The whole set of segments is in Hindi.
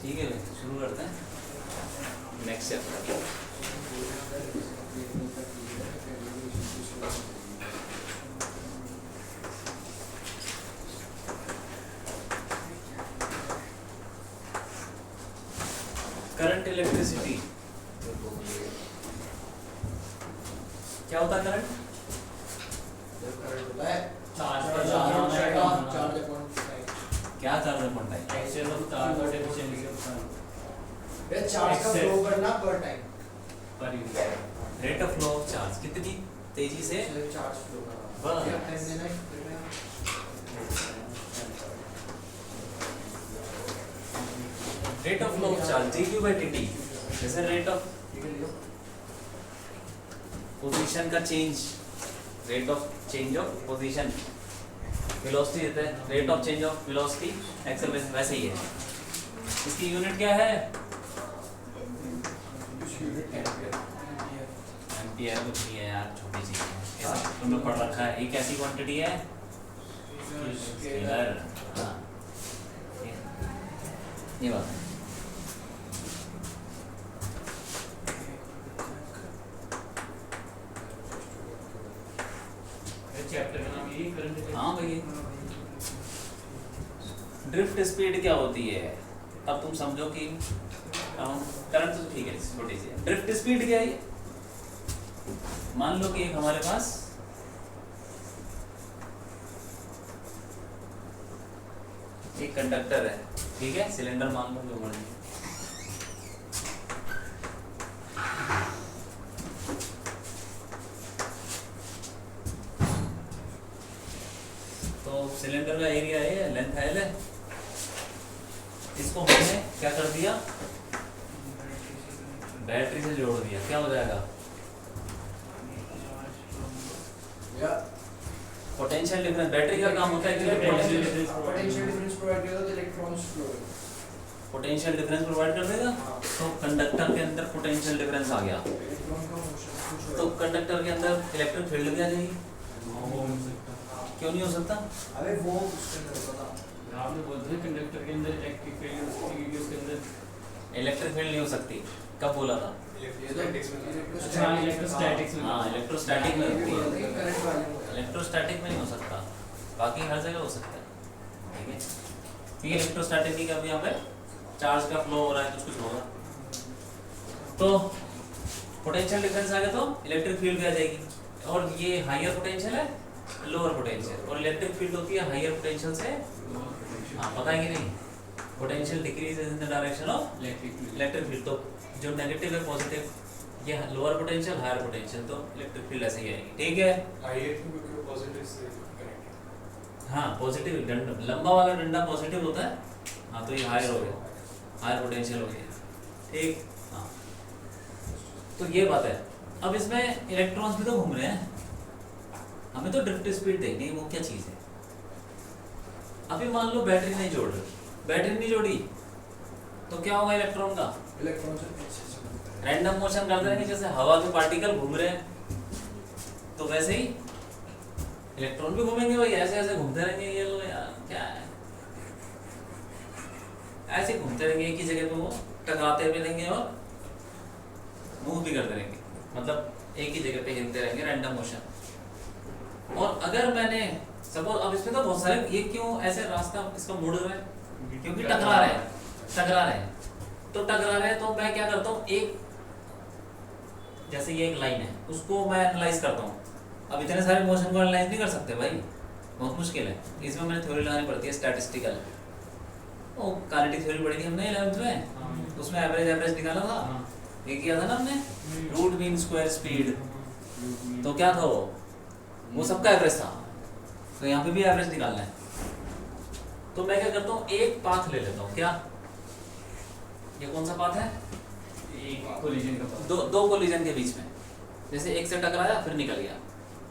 ठीक है भाई, शुरू करते हैं नेक्स्ट चैप्टर। करंट इलेक्ट्रिसिटी क्या होता है? करंट क्या charge upon time? Excel of charge और एफिशिएंसी ऑफ चार्ज का फ्लो करना per time, per unit. Rate of flow of charge, कितनी तेजी से चार्ज फ्लो बस। करना टाइम देना है। Rate of flow of charge dq by dt, जैसे रेट ऑफ पोजीशन का change, rate of change of position, velocity देते हैं, rate of change of velocity acceleration, वैसे ही है। इसकी यूनिट क्या है? एम्पियर कुछ नहीं है यार, छोटी चीज है, तुमने पढ़ रखा है। एक ऐसी क्वांटिटी है स्केलर, हाँ ये बात है। चैप्टर का नाम यही करंट। हाँ भैया, ड्रिफ्ट स्पीड क्या होती है? अब तुम समझो कि करंट तो ठीक है, छोटी सी है। ड्रिफ्ट स्पीड क्या है? मान लो कि एक हमारे पास एक कंडक्टर है, ठीक है, सिलेंडर मान लो जो मर्जी। तो सिलेंडर का एरिया है, लेंथ है L, इसको हमने क्या कर दिया? बैटरी से जोड़ दिया। क्या हो जाएगा? Potential difference. बैटरी का काम होता है कि पोटेंशियल डिफरेंस प्रोवाइड करेगा तो इलेक्ट्रॉन्स फ्लो होगा। पोटेंशियल डिफरेंस प्रोवाइड कर देगा। तो कंडक्टर के अंदर पोटेंशियल डिफरेंस आ गया, इलेक्ट्रॉन का मोशन तो कंडक्टर के अंदर इलेक्ट्रिक फील्ड भी आ जाएगी। क्यों नहीं हो सकता? अबे वो उसके अंदर पता आपने बोलते हैं कंडक्टर के अंदर इलेक्ट्रिक फील्ड हो सकती है, उसके अंदर इलेक्ट्रिक फील्ड नहीं हो सकती। कब बोला था? हाँ इलेक्ट्रोस्टैटिक्स में। हाँ, इलेक्ट्रोस्टैटिक में होती है, करंट वाले में। इलेक्ट्रोस्टैटिक में नहीं हो सकता, बाकी हर जगह हो सकता है। ठीक है, क्योंकि इलेक्ट्रोस्टैटिक की कभी यहाँ पे चार्ज का फ्लो हो रहा है, कुछ होगा, तो पोटेंशियल डिफरेंस आ गया तो इलेक्ट्रिक फील्ड भी आ जाएगी। और ये हायर पोटेंशियल है, लोअर पोटेंशियल, और इलेक्ट्रिक फील्ड होती है हायर पोटेंशियल से। हाँ, पता है कि नहीं? Potential decrease in the direction of electric field. तो जो नेगेटिव है पॉजिटिव, ये लोअर पोटेंशियल हायर पोटेंशियल, तो इलेक्ट्रिक फील्ड ऐसे ही आएगी। ठीक है, हाँ पॉजिटिव लंबा वाला डंडा पॉजिटिव होता है, हाँ तो ये हायर हो गया, हायर पोटेंशियल हो गया। ठीक, हाँ तो ये बात है। अब इसमें इलेक्ट्रॉन्स भी तो घूम रहे हैं, हमें तो ड्रिफ्ट स्पीड देखनी है, वो क्या चीज़ है। अभी मान लो बैटरी नहीं जोड़ रही, बैटरी नहीं जोड़ी तो क्या होगा इलेक्ट्रॉन का? इलेक्ट्रॉन से रैंडम मोशन कर देंगे, जैसे हवा के पार्टिकल घूम रहे हैं, तो वैसे ही इलेक्ट्रॉन भी घूमेंगे भाई, ऐसे ऐसे घूमते रहेंगे। ये लो यार क्या है, ऐसे घूमते रहेंगे एक ही जगह पे, वो टकराते भी रहेंगे और मूव भी करते रहेंगे, मतलब एक ही जगह पे हिलते रहेंगे, रैंडम मोशन। और अगर मैंने सपोज, अब इसमें तो बहुत सारे, ये क्यों ऐसे रास्ता इसका मुड़ रहा है? क्योंकि टकरा रहे हैं, टकरा रहे हैं, तो टकरा रहे हैं, तो मैं क्या करता हूँ, एक जैसे ये एक लाइन है, उसको मैं एनालाइज करता हूँ। अब इतने सारे मोशन को एनालाइज नहीं कर सकते भाई, बहुत मुश्किल है। इसमें मैंने थ्योरी लगानी पड़ती है स्टैटिस्टिकल। ओ काइनेटिक थ्योरी पढ़ी थी हमने 11th में, उसमें एवरेज निकाला था, ये किया था ना हमने, रूट मीन स्क्वायर स्पीड। तो क्या था वो सबका एवरेज था, तो यहाँ पे भी एवरेज निकालना है। तो मैं क्या करता हूँ, एक पाथ ले लेता हूँ। क्या ये कौन सा पाथ है? एक कोलिजन का पाथ। दो कोलिजन के बीच में, जैसे एक से टकराया फिर निकल गया,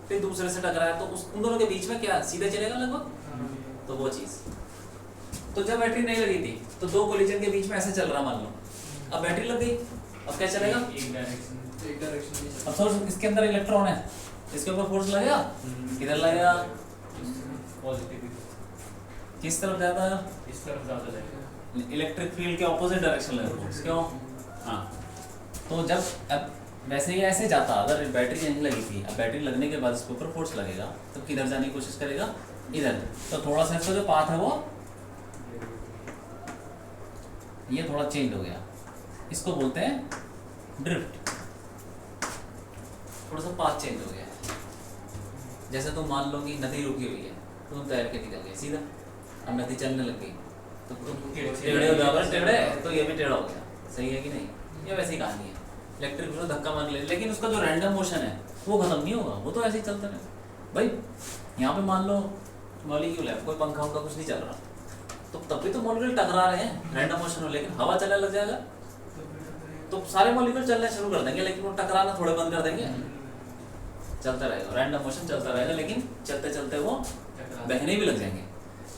फिर दूसरे से टकराया, तो उन दोनों के बीच में क्या सीधे चलेगा लगभग, तो वो चीज। तो जब बैटरी नहीं लगी थी तो दो कोलिजन के बीच में ऐसे चल रहा मान लो, अब बैटरी लग गई, अब क्या चलेगा? एक डायरेक्शन। अब सोच, इसके अंदर इलेक्ट्रॉन है, इसके ऊपर फोर्स लगेगा, किधर लगेगा? पॉजिटिव। किस तरफ ज़्यादा इस तरफ ज़्यादा जाएगा। इलेक्ट्रिक फील्ड के ऑपोजिट डायरेक्शन लगे फोर्स, क्यों? हाँ, तो जब अब वैसे ही ऐसे जाता, अगर बैटरी यहीं लगी थी, अब बैटरी लगने के बाद इसके ऊपर फोर्स लगेगा तो किधर जाने की कोशिश करेगा? इधर। तो थोड़ा सा इसका जो पाथ है वो ये थोड़ा चेंज हो गया, इसको बोलते हैं ड्रिफ्ट। थोड़ा सा पाथ चेंज हो गया। जैसे तुम मान लो कि नदी रुकी हुई है, तुम तैर के निकल गए सीधा, अब नदी चलने लग गई तो तुम टेढ़े हो जाओगे, टेढ़े तो ये भी टेढ़ा हो गया, सही है कि नहीं? ये वैसी कहानी है। इलेक्ट्रिक फील्ड धक्का मार ले, लेकिन उसका जो रैंडम मोशन है वो खत्म नहीं होगा, वो तो ऐसे ही चलता रहे। भाई यहाँ पे मान लो मॉलिक्यूल है, कोई पंखा उनका कुछ नहीं चल रहा, तो तब भी तो मॉलिक्यूल टकरा रहे हैं रैंडम मोशन में, लेकिन हवा चलने लग जाएगा तो सारे मॉलिक्यूल चलने शुरू कर देंगे, लेकिन वो टकराना थोड़े बंद कर देंगे, चलता रहेगा, रैंडम मोशन चलता रहेगा, लेकिन चलते चलते वो बहने भी लग जाएंगे।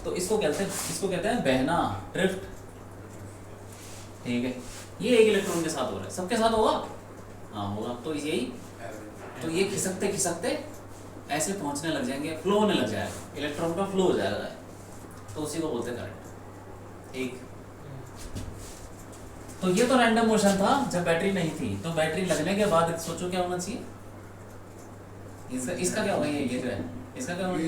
तो इसको कहते हैं बहना, ड्रिफ्ट। ठीक है, ये एक इलेक्ट्रॉन के साथ हो रहा है, सबके साथ होगा? हाँ होगा। तो यही, तो ये खिसकते खिसकते ऐसे पहुंचने लग जाएंगे, फ्लो होने लग जाएगा, इलेक्ट्रॉन का फ्लो हो जाएगा, तो उसी को बोलते हैं करंट। ठीक, तो ये तो रैंडम मोशन था जब बैटरी नहीं थी। तो बैटरी लगने के बाद सोचो क्या होना चाहिए? इसका क्या होगा? ये जो है इसका क्या होगा?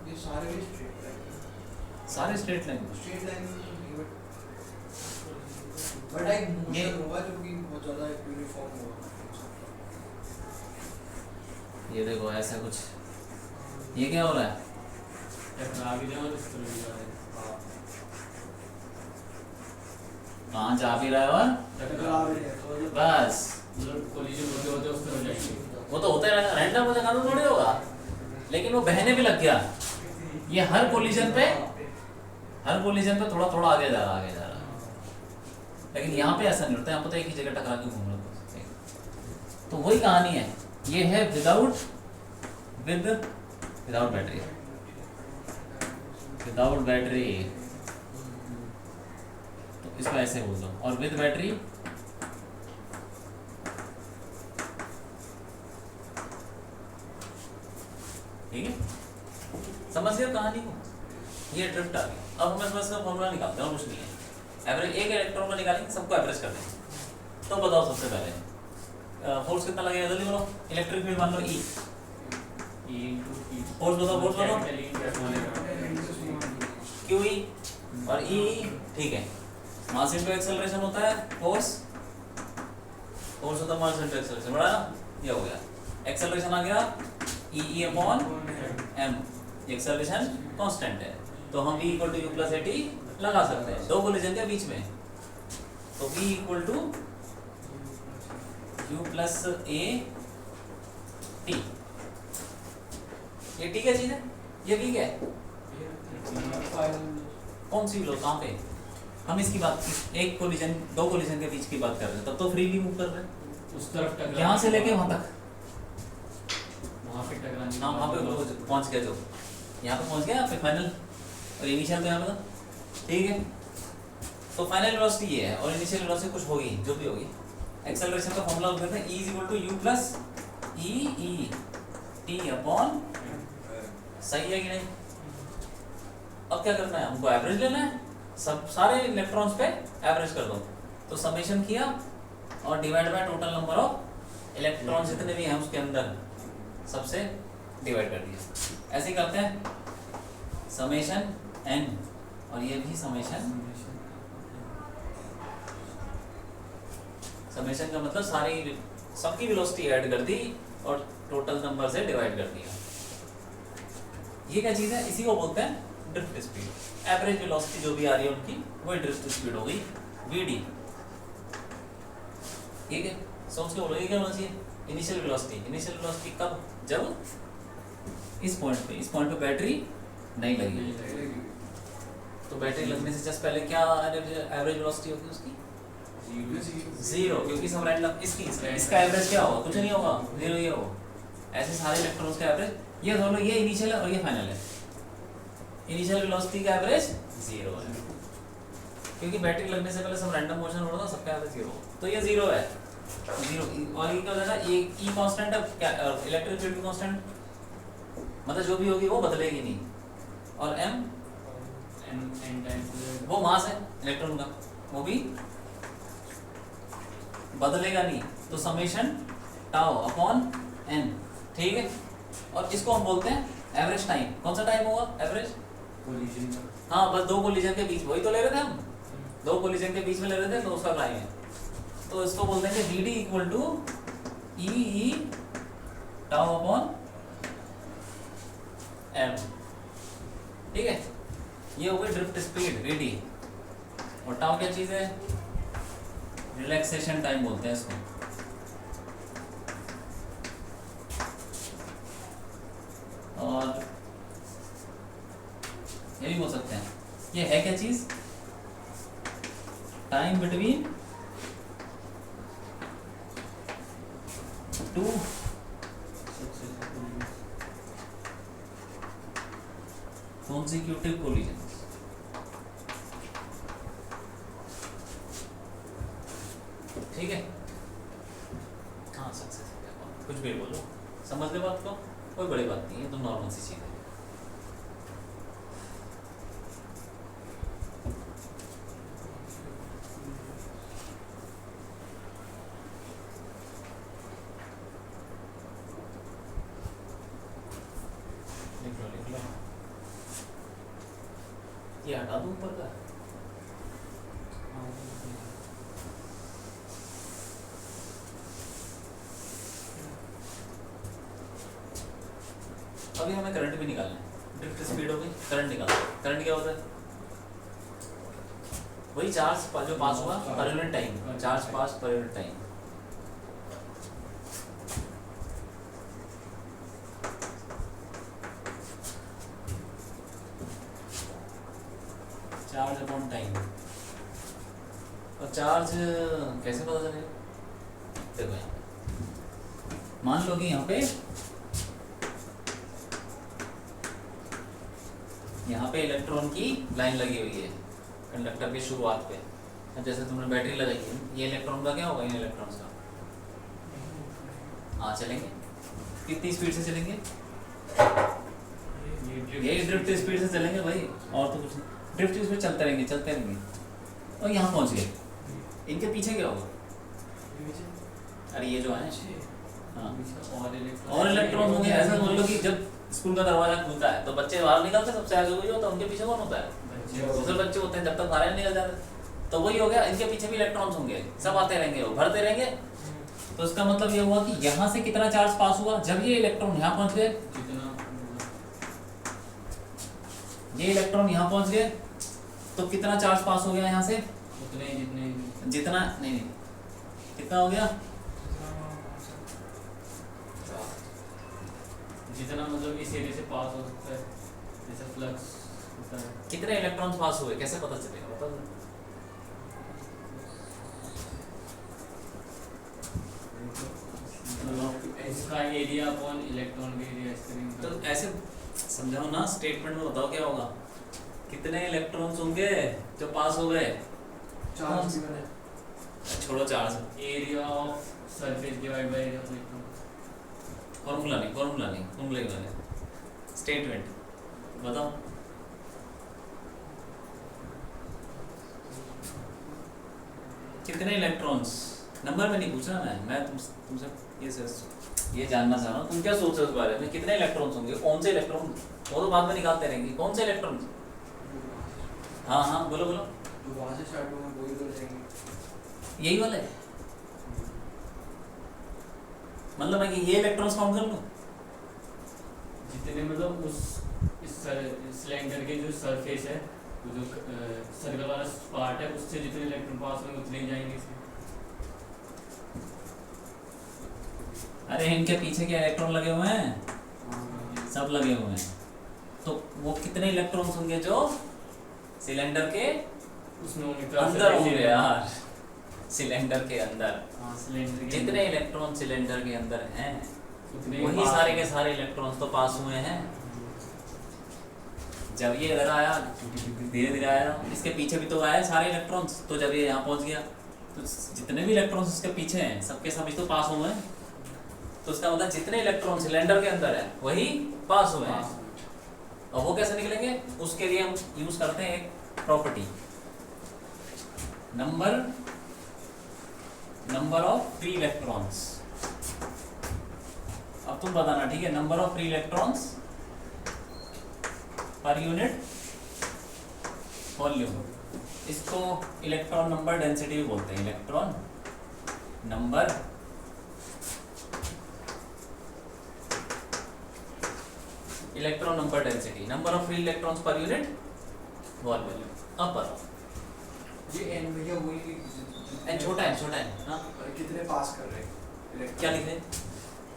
ये सारे स्ट्रेट लाइन, सारे स्ट्रेट लाइन बट एक मोशन होगा जो कि बहुत ज्यादा यूनिफॉर्म होगा। ये देखो ऐसा कुछ, ये क्या हो रहा है? टकरा भी जाएगा तो इस तरफ भी जाएगा। कहाँ जा भी रहा है और टकरा भी है तो बस मतलब कोलिजन होते होते उस तरफ जाएंगे। वो तो होता ही रहेगा, रैंडम हो जाएगा तो थोड़ी होगा, लेकिन वो बहने भी लग गया। ये हर कोलिजन पे थोड़ा थोड़ा आगे जा रहा है। लेकिन यहाँ पे ऐसा नहीं होता, यहाँ पे तो एक ही जगह टकरा के घूम रहा है। तो वही कहानी है, ये है विदाउट बैटरी, विदाउट बैटरी तो इसको ऐसे बोल दो, और विद बैटरी ठीक है। समझ गए कहानी को? ये ड्रिफ्ट आ गई। अब हमें बस का फॉर्मूला निकालते हैं और कुछ नहीं है। एवरेज एक इलेक्ट्रॉन का निकालेंगे, सबको एवरेज कर देंगे। तो बताओ सबसे पहले फोर्स कितना लगेगा, जल्दी बोलो। इलेक्ट्रिक फील्ड मान लो ई, फोर्स बताओ क्यू ई और ई, ठीक है। मास इनटू एक्सेलरेशन होता है फोर्स होता है मास इनटू एक्सेलरेशन, बड़ा ये हो गया। एक्सेलरेशन आ गया e upon m, acceleration constant है, तो हम v equal to u plus a t लगा सकते हैं दो कोलिजन के बीच में। तो v equal to u plus a t, ये ठीक है चीज है, ये ठीक है। कौन सी लो कहाँ पे? हम इसकी बात, एक कोलिजन दो कोलिजन के बीच की बात कर रहे हैं, तब तो फ्रीली मूव कर रहे हैं उस तरफ टकरा, यहाँ से लेके वहां तक, वहाँ पे टकराने। हाँ वहाँ पे पहुँच गए, जो यहाँ पे पहुँच गया यहाँ पे फाइनल, और इनिशियल तो यहाँ पे था, ठीक है। तो फाइनल वेलोसिटी ये है और इनिशियल वेलोसिटी कुछ होगी जो भी होगी। एक्सेलरेशन का फॉर्मूला लिखते हैं e equal to u plus e t upon, सही है कि नहीं? अब क्या करना है हमको? एवरेज लेना है, सब सारे इलेक्ट्रॉन्स पे एवरेज कर दो। तो समेशन किया और divide by total number of electrons जितने भी हैं उसके अंदर सबसे डिवाइड कर दिया। ऐसे ही करते हैं समेशन n, और ये भी समेशन का मतलब सारी सबकी वेलोसिटी ऐड कर दी और टोटल नंबर से डिवाइड कर दिया। ये क्या चीज़ है? इसी को बोलते हैं ड्रिफ्ट स्पीड। एवरेज वेलोसिटी जो भी आ रही है उनकी वही ड्रिफ्ट स्पीड हो गई vd, ठीक है। सोच के बोलो ये क्या होना चाहिए? इनिशियल वेलोसिटी कब? जब इस पॉइंट पे बैटरी नहीं लगी, तो बैटरी लगने से जस्ट पहले क्या एवरेज वेलोसिटी होगी उसकी? जीरो, क्योंकि सब रैंडम। इसका एवरेज क्या होगा? कुछ नहीं होगा, जीरो ही होगा। ऐसे सारे इलेक्ट्रॉन्स का एवरेज, ये दोनों, ये इनिशियल है और ये फाइनल है। इनिशियल वेलोसिटी का एवरेज जीरो है, क्योंकि बैटरी लगने से पहले सब रैंडम मोशन हो रहा था, सबका एवरेज जीरो, तो ये जीरो है, जीरो। और ये क्या हो जाएगा? ये ई कांस्टेंट है, क्या इलेक्ट्रिक फील्ड कांस्टेंट, मतलब जो भी होगी वो बदलेगी नहीं, और m n टाइम्स वो मास है इलेक्ट्रॉन का, वो भी बदलेगा नहीं, तो समेशन टाउ अपॉन n, ठीक है। और इसको हम बोलते हैं एवरेज टाइम। कौन सा टाइम होगा एवरेज? कोलिजन का। हाँ, बस दो कोलिजन के बीच, वही तो ले रहे थे हम, दो कोलिजन के बीच में ले रहे थे, तो उसका टाइम है। तो इसको बोलते हैं कि d equal to e tau upon m, ठीक है। ये हो गई ड्रिफ्ट स्पीड डी, और टाउ क्या चीज़ है? रिलैक्सेशन टाइम बोलते हैं इसको। और ये भी बोल सकते हैं, ये है क्या चीज? Time between two consecutive collisions। ठीक है, हाँ सक्सेस, कुछ भी बोलो, समझ ले बात को, कोई बड़ी बात नहीं है, तो नॉर्मल सी चीज़ है। लिख लो, ये हटा दूँ ऊपर का। अभी हमें करंट भी निकालना है, ड्रिफ्ट स्पीड हो गई, करंट निकालना है। करंट क्या होता है? वही चार्ज जो पास हुआ पर unit time, charge pass per unit time. Charge upon time, और चार्ज कैसे पता चलेगा? देखो यहाँ मान लो कि यहाँ पे इलेक्ट्रॉन की लाइन लगी हुई है कंडक्टर की शुरुआत पे। अब जैसे तुमने बैटरी लगाई है, ये इलेक्ट्रॉन का क्या होगा? इन इलेक्ट्रॉन्स का हाँ चलेंगे, कितनी स्पीड से चलेंगे? ये ड्रिफ्ट स्पीड से चलेंगे भाई, और तो कुछ नहीं, ड्रिफ्ट स्पीड चलते रहेंगे चलते रहेंगे, और यहाँ पहुँच गए। इनके पीछे क्या होगा? अरे ये जो है हाँ, और इलेक्ट्रॉन होंगे। ऐसा बोल लो कि जब स्कूल का दरवाजा खुलता है तो बच्चे बाहर निकलते, सबसे आगे वही होता है, उनके पीछे कौन होता है? दूसरे बच्चे होते हैं, जब तक बाहर निकल जाते। तो वही हो गया, इनके पीछे भी इलेक्ट्रॉन्स होंगे, सब आते रहेंगे, वो भरते रहेंगे। तो इसका मतलब ये हुआ कि यहाँ से कितना चार्ज पास हुआ? जब ये इलेक्ट्रॉन यहाँ पहुँच गए, ये इलेक्ट्रॉन यहाँ पहुँच गए, तो कितना चार्ज पास हो गया यहाँ से? उतने जितने जितना नहीं, कितना हो गया? जितना मतलब इस एरिया से पास हो सकता है, जैसे फ्लक्स होता है। कितने इलेक्ट्रॉन्स पास हुए, कैसे पता चलेगा? बता दो। इसका एरिया अपॉन इलेक्ट्रॉन का एरिया इस तरीके तो ऐसे समझाओ ना, स्टेटमेंट में बताओ क्या होगा? कितने इलेक्ट्रॉन्स होंगे जो पास हो गए? चार्ज भी बने। छोड़ो charge, area of surface divide by area of electron. Formula नहीं, फॉर्मूले वाले स्टेटमेंट बताओ। कितने इलेक्ट्रॉन्स, नंबर में नहीं पूछ रहा मैं तुमसे ये जानना चाह रहा हूँ, तुम क्या सोच रहे हो इस बारे में? कितने इलेक्ट्रॉन्स होंगे, कौन से इलेक्ट्रॉन? वो तो बाद में निकालते रहेंगे, कौन से इलेक्ट्रॉन? हाँ हाँ बोलो बोलो। जो वहाँ से स्टार्ट होंगे वही तो रहेंगे। यही वाले, मतलब मैं कि ये इलेक्ट्रॉन्स काउंट कर लूँ? जितने मतलब उस इस सिलेंडर के जो सरफेस है, वो जो सर्कल वाला पार्ट है, उससे जितने इलेक्ट्रॉन पास होंगे उतने ही जाएंगे इसमें। अरे इनके पीछे क्या इलेक्ट्रॉन लगे हुए हैं? सब लगे हुए हैं। तो वो कितने इलेक्ट्रॉन्स होंगे जो सिलेंडर के उसमें अंदर होंगे यार? सिलेंडर के अंदर सिलेंडर के जितने इलेक्ट्रॉन सिलेंडर के अंदर हैं, उतने वही पास सारे के सारे इलेक्ट्रॉन्स तो पास हुए हैं। जब ये इधर आया, धीरे धीरे आया, इसके पीछे भी तो आए सारे इलेक्ट्रॉन्स, तो जब ये यहाँ पहुँच गया तो जितने भी इलेक्ट्रॉन्स इसके पीछे हैं सबके सब तो पास हुए हैं। तो इसका मतलब जितने इलेक्ट्रॉन सिलेंडर के अंदर है वही पास हुए हैं, और वो कैसे निकलेंगे, उसके लिए हम यूज करते हैं एक property, number of free electrons. अब तुम बताना, ठीक है, नंबर ऑफ फ्री इलेक्ट्रॉन्स पर यूनिट वॉल्यूम। इसको इलेक्ट्रॉन नंबर डेंसिटी भी बोलते हैं, electron number density, number of free electrons पर यूनिट वॉल्यूम। अब बताओ, ये एन भैया वही एन छोटा है हाँ, कितने पास कर रहे हैं क्या लिख रहे हैं,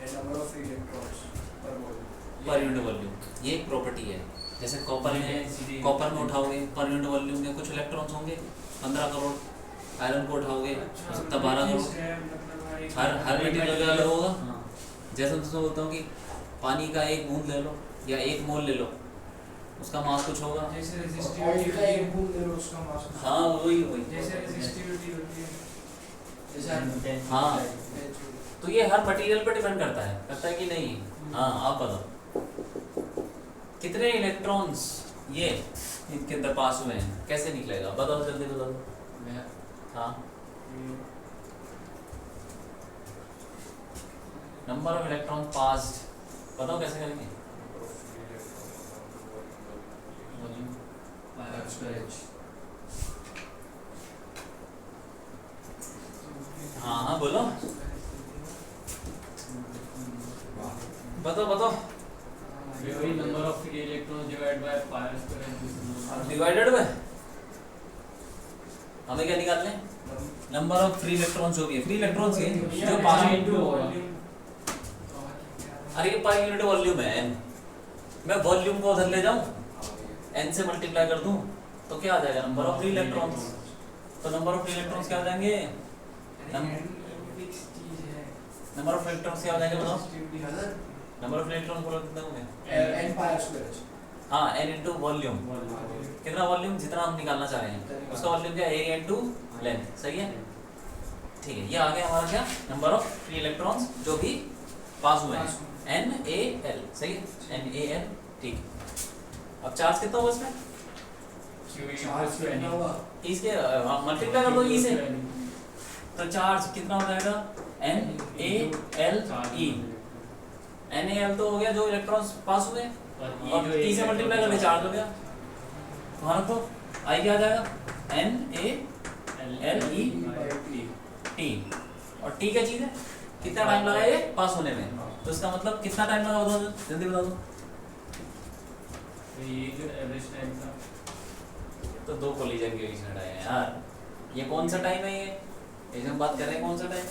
n number of free electrons per volume. Per unit volume. ये एक प्रॉपर्टी है, जैसे कॉपर में उठाओगे पर यूनिट वॉल्यूम में कुछ इलेक्ट्रॉन्स होंगे 15 करोड़, आयरन को उठाओगे हो सकता 12 करोड़, हर मटेरियल का अलग होगा। जैसे तुमसे बोलता हूँ कि पानी का एक बूंद ले लो या एक मोल ले लो, उसका मास कुछ होगा, जैसे रेजिस्टिविटी का एक बूंद ले लो उसका मास। हाँ वही जैसे रेजिस्टिविटी होती है, जैसे हाँ, तो ये हर मटेरियल पर डिपेंड करता है कि नहीं। हाँ आप बताओ कितने इलेक्ट्रॉन्स ये इनके अंदर पास हुए हैं, कैसे निकलेगा, बताओ जल्दी बताओ। हाँ, नंबर ऑफ इलेक्ट्रॉन पास्ड बताओ कैसे करेंगे, हाँ हाँ बोलो, बताओ वही number of free electrons divide by pi square divided by, हमें क्या निकालना है, नंबर ऑफ फ्री इलेक्ट्रॉन्स जो भी है, फ्री इलेक्ट्रॉन्स के जो पास, अरे पाई यूनिट वॉल्यूम है n, मैं वॉल्यूम को उधर ले जाऊं n से मल्टीप्लाई कर दूं तो क्या आ जाएगा, नंबर ऑफ फ्री इलेक्ट्रॉन्स। तो नंबर ऑफ फ्री इलेक्ट्रॉन्स क्या आ जाएंगे, नंबर ऑफ इलेक्ट्रॉन्स क्या आ जाएंगे बताओ, नंबर ऑफ इलेक्ट्रॉन्स बोलो कितने होंगे, n पाई स्क्वायर। हाँ n इनटू वॉल्यूम, कितना वॉल्यूम जितना हम निकालना चाह रहे हैं उसका वॉल्यूम क्या, एरिया इनटू लेंथ, सही है। ठीक है, ये आ गया हमारा क्या, नंबर ऑफ फ्री इलेक्ट्रॉन्स जो भी पास हुए हैं, NaL, सही है, NaL, ठीक। अब चार्ज कितना होगा इसमें, इसके मल्टीप्लाई कर दो ई से, तो चार्ज कितना हो जाएगा, NaLe, NaL तो हो गया जो इलेक्ट्रॉन्स पास हुए, और टी से मल्टीप्लाई कर दे चार्ज हो गया, वहाँ तो आई क्या आ जाएगा, NaLe T, और T क्या चीज़ है, कितना टाइम लगा ये पास होने में, तो इसका मतलब कितना टाइम लगा बताओ जल्दी बता दो। ये जो एवरेज टाइम था, तो दो कोलिजन के बीच में टाइम है यार, ये कौन सा टाइम है, ये हम बात कर रहे हैं कौन सा टाइम,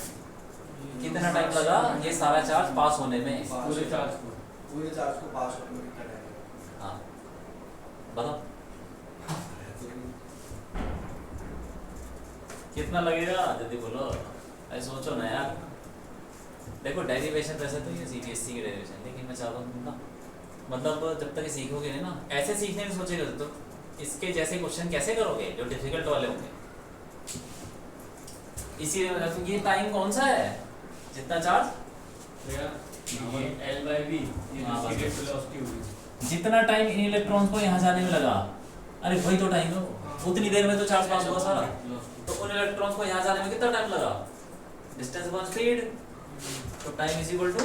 कितना टाइम लगा ये सारा चार्ज पास होने में, पूरे चार्ज को पास होने में कितना टाइम लगा। हाँ बताओ कितना लगेगा, जल्दी बोलो, अरे सोचो ना यार। देखो डेरिवेशन वैसे तो ये सीबीएसई की डेरिवेशन, लेकिन मैं चाहता हूँ ना, मतलब जब तक ये सीखोगे नहीं ना, ऐसे सीखने में सोचेगा तो इसके जैसे क्वेश्चन कैसे करोगे जो डिफिकल्ट वाले होंगे। इसीलिए मैं कहता हूँ ये टाइम कौन सा है, जितना चार्ज L/V, ये वेलोसिटी होगी, जितना टाइम इन इलेक्ट्रॉन्स को यहाँ जाने में लगा, अरे वही तो टाइम है, उतनी देर में तो चार्ज पास हुआ सारा, तो उन इलेक्ट्रॉन्स को यहाँ जाने में कितना टाइम लगा, डिस्टेंस अपॉन स्पीड, तो time is equal to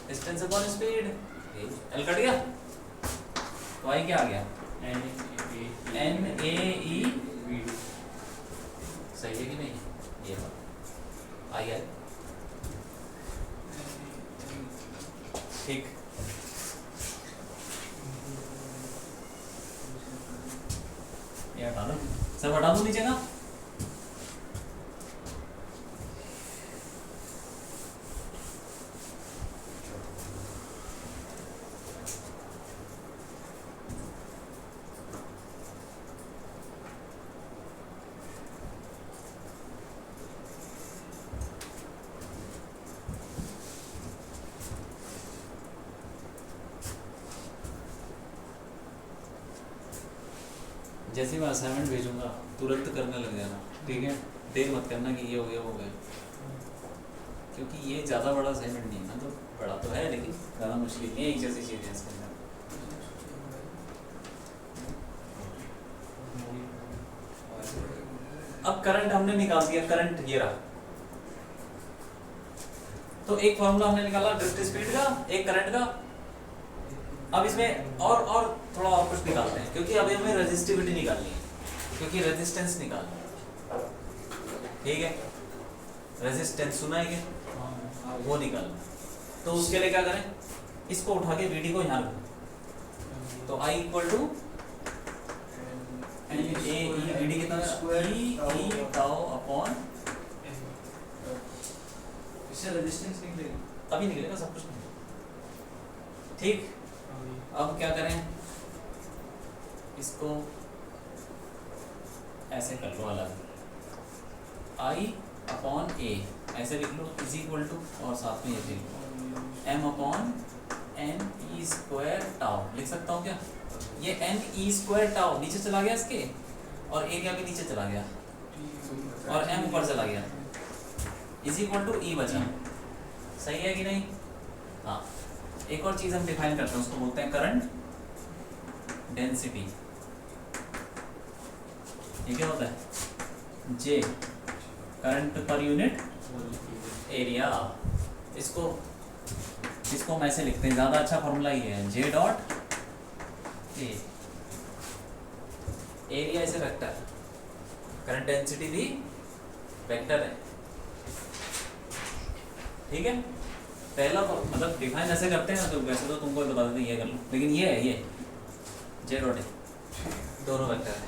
distance upon speed, एल कट गया तो आई क्या आ गया, NaEV, सही है कि नहीं, ये बात आई है, ठीक। ये हटा दो, सब हटा दो नीचे का, जैसे मैं असाइनमेंट भेजूंगा तुरंत करने लग जाना, ठीक है, देर मत करना कि ये हो गया वो हो गया, क्योंकि ये ज़्यादा बड़ा असाइनमेंट नहीं है ना, तो बड़ा तो है लेकिन ज़्यादा मुश्किल नहीं है, एक जैसी चीज़ है इसके अंदर। अब करंट हमने निकाल दिया, करंट ये रहा, तो एक फॉर्मूला हमने निकाला ड्रिफ्ट स्पीड का, एक करंट का। अब इसमें और थोड़ा और कुछ निकालते हैं, क्योंकि अभी हमें रेजिस्टिविटी निकालनी है, क्योंकि रेजिस्टेंस निकालना है, ठीक है। रेजिस्टेंस सुना है क्या, वो निकालना। तो उसके लिए क्या करें, इसको उठा के वीडी को यहाँ रखो, तो आई इक्वल टू वीडी कितना ई टाउ अपॉन, इससे रेजिस्टेंस निकलेगा, अभी निकलेगा सब कुछ निकलेगा, ठीक। अब क्या करें, इसको ऐसे कर लो अलग, आई अपॉन ए ऐसे लिख लो, इज इक्वल टू, और साथ में ये लिख लो M upon N E square tau. लिख सकता हूँ क्या, ये एन ई स्क्वायर टाउ नीचे चला गया इसके, और एरिया भी नीचे चला गया, और एम ऊपर चला गया, इज इक्वल टू ई बचा। सही है कि नहीं? हाँ। एक और चीज हम डिफाइन करते हैं, उसको बोलते हैं करंट डेंसिटी। ये क्या होता है, जे करंट पर यूनिट एरिया। इसको हम ऐसे लिखते हैं, ज्यादा अच्छा फॉर्मूला ये है, J dot A, area is a vector, current density भी वेक्टर है, ठीक है। पहला मतलब डिफाइन ऐसे करते हैं ना, तो वैसे तो तुमको बता देते ये कर लो, लेकिन ये है, ये जे डॉट ए दोनों वेक्टर है।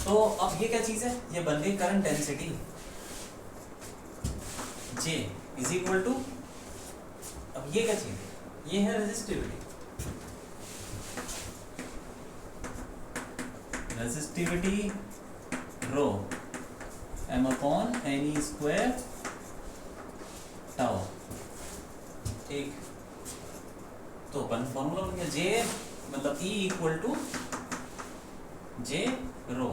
तो अब ये क्या चीज है, ये बन गई current density, J is equal to, अब ये क्या चीज है, ये है resistivity. Resistivity rho M upon N E square tau, ठीक। तो वन फॉर्मूला बन गया, जे मतलब E equal to J rho,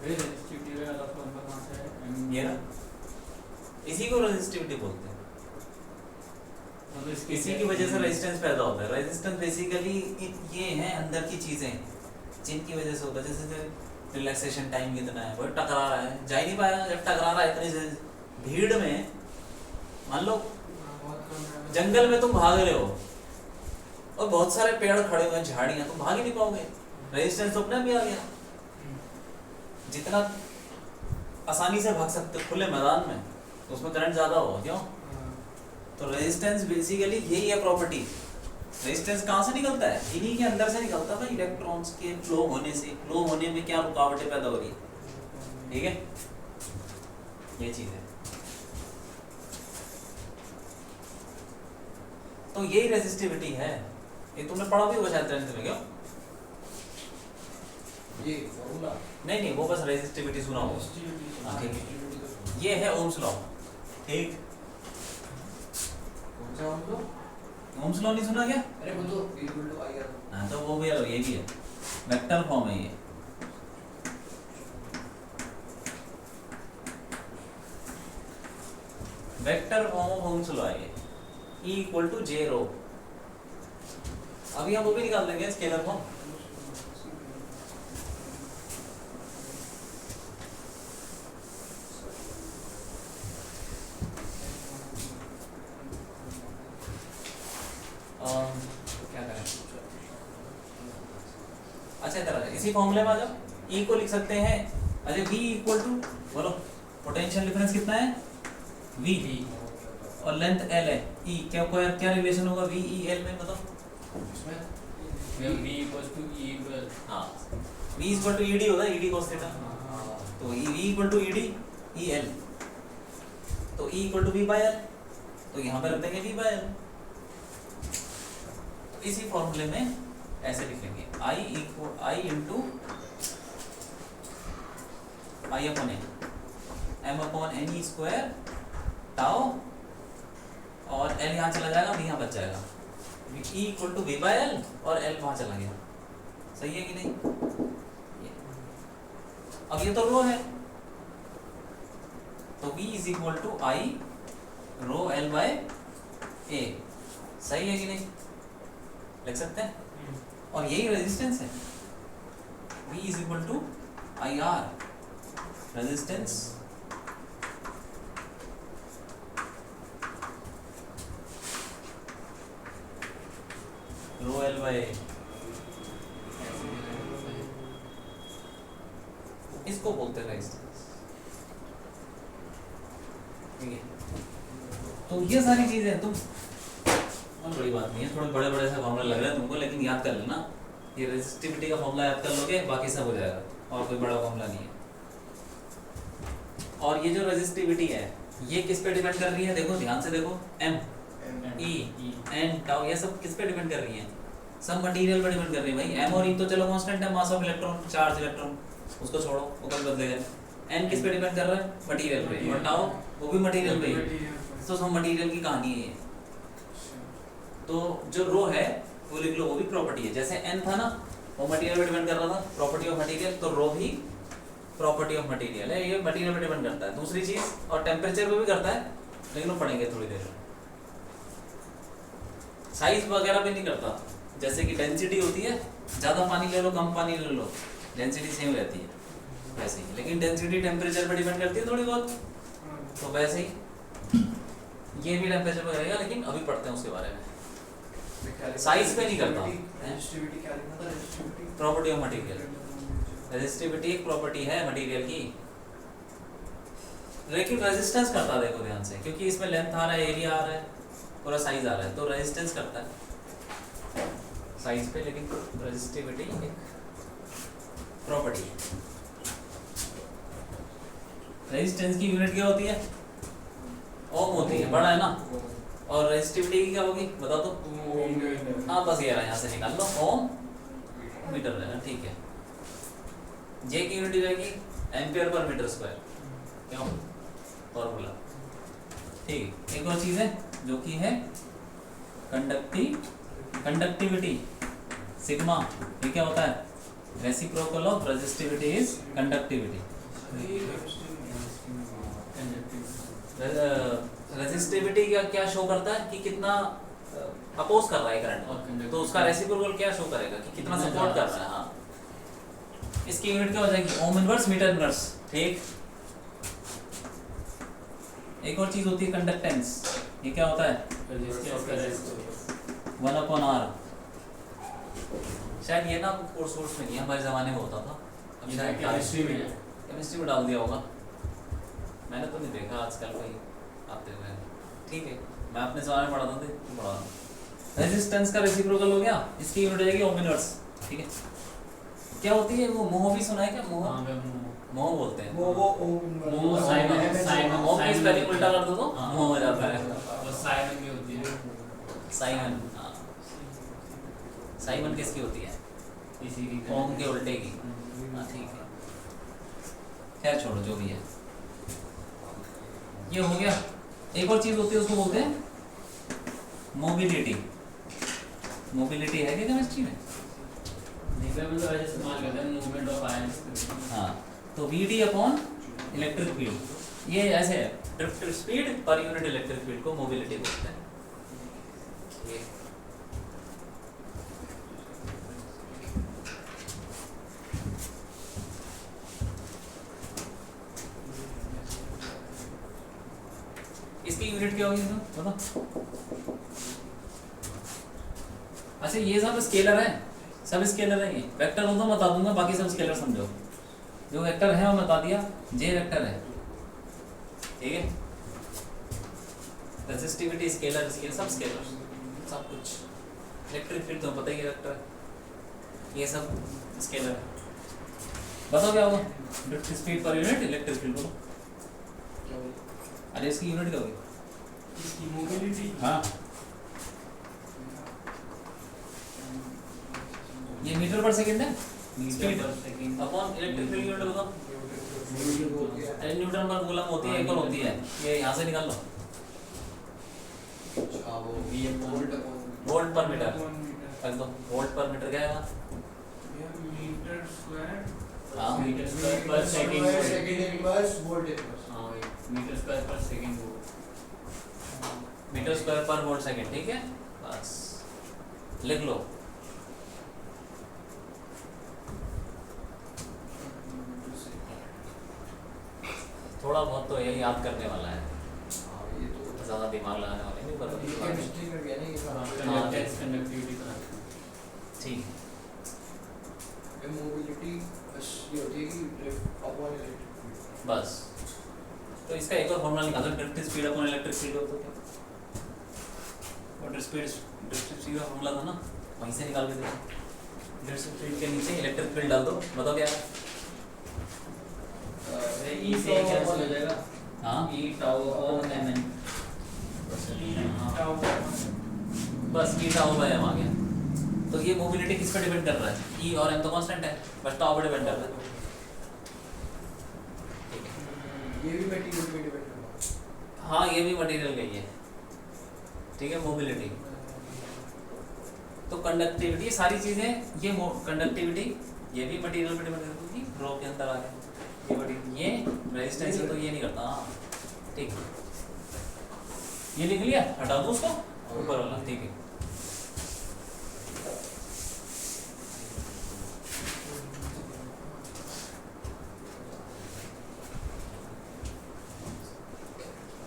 resistivity वाला फॉर्मूला कहां से है, ये ना, इसी को रेजिस्टिविटी बोलते हैं। मतलब इसी की वजह से रेजिस्टेंस पैदा होता है। रेजिस्टेंस बेसिकली ये है अंदर की चीजें जिनकी वजह से होता है, जैसे रिलैक्सेशन टाइम कितना है, वो टकरा रहा है, जा ही नहीं पाया, जब टकरा रहा है इतनी भीड़ में, मान लो जंगल में तुम भाग रहे हो और बहुत सारे पेड़ खड़े हुए हैं, झाड़ियां, तुम भाग ही नहीं पाओगे, रेजिस्टेंस तो अपने भी आ गया। जितना आसानी से भाग सकते खुले मैदान में, तो उसमें करंट ज्यादा होगा, क्यों? तो रेजिस्टेंस बेसिकली यही है प्रॉपर्टी। रेजिस्टेंस कहाँ से निकलता है, इन्हीं के अंदर से निकलता है, इलेक्ट्रॉन्स के फ्लो होने से। फ्लो होने में क्या रुकावटें पैदा हो रही है, ठीक है, ये चीज है। तो यही रेजिस्टिविटी है, ये तुमने पढ़ा भी होगा शायद 10th में, क्यों? ये फॉर्मूला नहीं, वो बस रेजिस्टिविटी सुना होगा। हाँ, ठीक है, ये है ओम्स लॉ, ठीक। कौन सा फॉर्मूला? ओम्स लॉ नहीं सुना क्या? अरे वो तो इक्वल टू आई आर। हाँ, तो वो भी है, ये भी है, वेक्टर फॉर्म है ये। Vector form of Ohm's law है ये, E इक्वल टू जे रो। अभी हम वो भी निकाल लेंगे, स्केलर फॉर्म। क्या करें, अच्छा इधर इसी फॉर्मूले में आ जाओ। E को लिख सकते हैं, अरे V इक्वल टू, बोलो पोटेंशियल डिफरेंस कितना है, V और लेंथ L है, E क्या रिलेशन होगा V E L में, बताओ। v equals to e equal, हाँ, V इक्वल टू ED होता है, ED cos थीटा, तो V equal to ED EL, तो E equal to V by L, तो यहाँ पे रख देंगे V बाय L। तो इसी फॉर्मूले में ऐसे लिखेंगे, I into I upon M upon N E square tau, और L यहाँ चला जाएगा, V यहाँ बच जाएगा, E equal to V by L, और L वहाँ चला गया। सही है कि नहीं? अब ये तो रो है, तो V is equal to I rho L by A, सही है कि नहीं? लिख सकते हैं। और यही रेजिस्टेंस है, V is equal to I R, resistance rho L by A, इसको बोलते हैं रेजिस्टेंस। ठीक है, तो ये सारी चीजें तुम बहुत बड़ी बात नहीं है, थोड़े बड़े बड़े से फॉर्मूला लग रहे हैं तुमको, लेकिन याद कर लेना, ये रेजिस्टिविटी का फॉर्मूला याद कर लोगे, बाकी सब हो जाएगा, और कोई बड़ा फॉर्मूला नहीं है। और ये जो रेजिस्टिविटी है ये किस पे डिपेंड कर रही है? देखो ध्यान से देखो, M E N टाउ ये सब किस पे डिपेंड कर रही है? सब मटेरियल पे डिपेंड कर रही है भाई। M और E तो चलो कांस्टेंट है, mass of electron, charge electron, उसको छोड़ो, वो कल बदलेगा। N किस पे डिपेंड कर रहा है? मटेरियल पे, और टाउ वो भी मटेरियल पे ही, तो सब मटेरियल की कहानी है ये। तो जो रो है वो लिख लो, वो भी प्रॉपर्टी है। जैसे N था ना, वो मटेरियल पे डिपेंड कर रहा था, प्रॉपर्टी ऑफ मटेरियल, तो रो भी प्रॉपर्टी ऑफ मटेरियल है, ये मटेरियल पे डिपेंड करता है। दूसरी चीज, और टेम्परेचर पे भी करता है, लेकिन वो पढ़ेंगे थोड़ी देर में। साइज वगैरह पे नहीं करता, जैसे कि डेंसिटी होती है, ज्यादा पानी ले लो कम पानी ले लो, डेंसिटी सेम रहती है वैसे ही, लेकिन डेंसिटी टेम्परेचर पे डिपेंड करती है थोड़ी बहुत, तो वैसे ही ये भी टेम्परेचर पे करेगा, लेकिन अभी पढ़ते हैं उसके बारे में। साइज पे नहीं करता। रेजिस्टिविटी क्या लिखना था? Resistivity property of material, resistivity एक प्रॉपर्टी है मटेरियल की, लेकिन रेजिस्टेंस करता है, देखो ध्यान से, क्योंकि इसमें लेंथ आ रहा है, एरिया आ रहा है, पूरा साइज आ रहा है, तो रेजिस्टेंस करता है साइज पे, लेकिन रेजिस्टिविटी एक प्रॉपर्टी है। रेजिस्टेंस की यूनिट क्या होती है? ओम होती है, बड़ा है ना, और रेजिस्टिविटी की क्या होगी बता दो? हाँ बस ये रहा, यहाँ से निकाल लो, ओम मीटर रहेगा, ठीक है। जे की यूनिट रहेगी एम्पियर पर मीटर स्क्वायर, क्यों फॉर्मूला, ठीक। एक और चीज है जो कि है कंडक्टिविटी, सिग्मा, ये क्या होता है? Reciprocal of resistivity is conductivity. Resistivity क्या क्या शो करता है कि कितना अपोज कर रहा है करंट, तो उसका रेसिप्रोकल क्या शो करेगा कि कितना सपोर्ट कर रहा है। हाँ, इसकी यूनिट क्या हो जाएगी? ओम इनवर्स मीटर इनवर्स, ठीक। एक और चीज होती है कंडक्टेंस, ये क्या होता है? 1/r। शायद ये ना कोर्स में नहीं है, हमारे जमाने में होता था, अब शायद केमिस्ट्री में डाल दिया होगा, मैंने तो नहीं देखा आजकल कोई आते हुए। ठीक है, मैं अपने जमाने में पढ़ा था, तो पढ़ा रहा। रेजिस्टेंस का रेसिप्रोकल हो गया, इसकी यूनिट हो जाएगी ओम इनवर्स, ठीक है। क्या होती है वो? मोह भी सुना है क्या? मोह बोलते हैं, वो साइमन मोह की स्पेलिंग उल्टा कर दो तो मोह हो जाता है। वो साइमन की होती है, साइमन, हाँ, साइमन किसकी होती है? इसी की ओम के उल्टे की, हाँ ठीक है, खैर छोड़ो जो भी है। ये हो गया। एक और चीज होती है, उसको बोलते हैं मोबिलिटी। मोबिलिटी है क्या केमिस्ट्री में? मतलब ऐसे इस्तेमाल करते हैं, मूवमेंट ऑफ आयंस। हाँ, तो वीडी अपॉन इलेक्ट्रिक फील्ड, ये ऐसे है, drift speed per unit electric field को मोबिलिटी बोलते हैं। इसकी यूनिट क्या होगी बताओ? अच्छा, ये सब स्केलर है, सब स्केलर है। ये वेक्टर हो तो बता दूंगा, बाकी सब स्केलर समझो। जो वेक्टर है वो बता दिया, जे वेक्टर है, ठीक है। रेजिस्टिविटी स्केलर, सब स्केलर, सब कुछ। इलेक्ट्रिक फील्ड तो पता ही है वेक्टर है, ये सब स्केलर है। बताओ क्या होगा? Drift speed per unit electric field बोलो। अरे इसकी यूनिट क्या होगी? इसकी मोबिलिटी। हाँ, ये मीटर पर सेकंड है, speed upon electric field unit बताओ। अरे न्यूटन पर कूलम होती है, एक और होती है, ये यहाँ से निकाल लो, वोल्ट पर मीटर। रख दो, वोल्ट पर मीटर क्या आएगा? मीटर स्क्वायर हाँ मीटर स्क्वायर पर second second inverse volt inverse हाँ वही, मीटर स्क्वायर पर सेकंड वो मीटर स्क्वायर पर वोल्ट सेकंड, ठीक है, बस लिख लो। थोड़ा बहुत तो यही याद करने वाला है, ये तो ज़्यादा दिमाग लगाने वाले नहीं, बता केमिस्ट्री में भी है ना ये हाँ, कंडक्टेंस कंडक्टिविटी का ठीक। मोबिलिटी बस ये होती है कि ड्रिफ्ट अपॉन इलेक्ट्रिक फील्ड। बस तो इसका एक और फॉर्मूला निकालो, drift speed upon electric field हो तो क्या, और ड्रिफ्ट स्पीड का फॉर्मूला था ना, वहीं से निकाल के देखो। ड्रिफ्ट स्पीड के नीचे इलेक्ट्रिक फील्ड डाल दो, बताओ क्या है। ई से कैंसिल हो जाएगा हाँ ई टाउ अपॉन एम बस ई टाउ बाय एम आ गया। तो ये मोबिलिटी किस पे डिपेंड कर रहा है, ई और एम तो कांस्टेंट है, बस टाउ पे डिपेंड कर रहा है। ठीक है, ये भी मटेरियल पे डिपेंड करता हाँ ये भी मटेरियल का ही है, ठीक है। मोबिलिटी तो कंडक्टिविटी, सारी चीजें ये कंडक्टिविटी ये भी मटेरियल पे डिपेंड करती है, रो के अंदर आ गया ये मटेरियल, ये रेजिस्टेंस है तो ये नहीं करता। हाँ ठीक, ये लिख लिया, हटा दो उसको ऊपर वाला, ठीक है।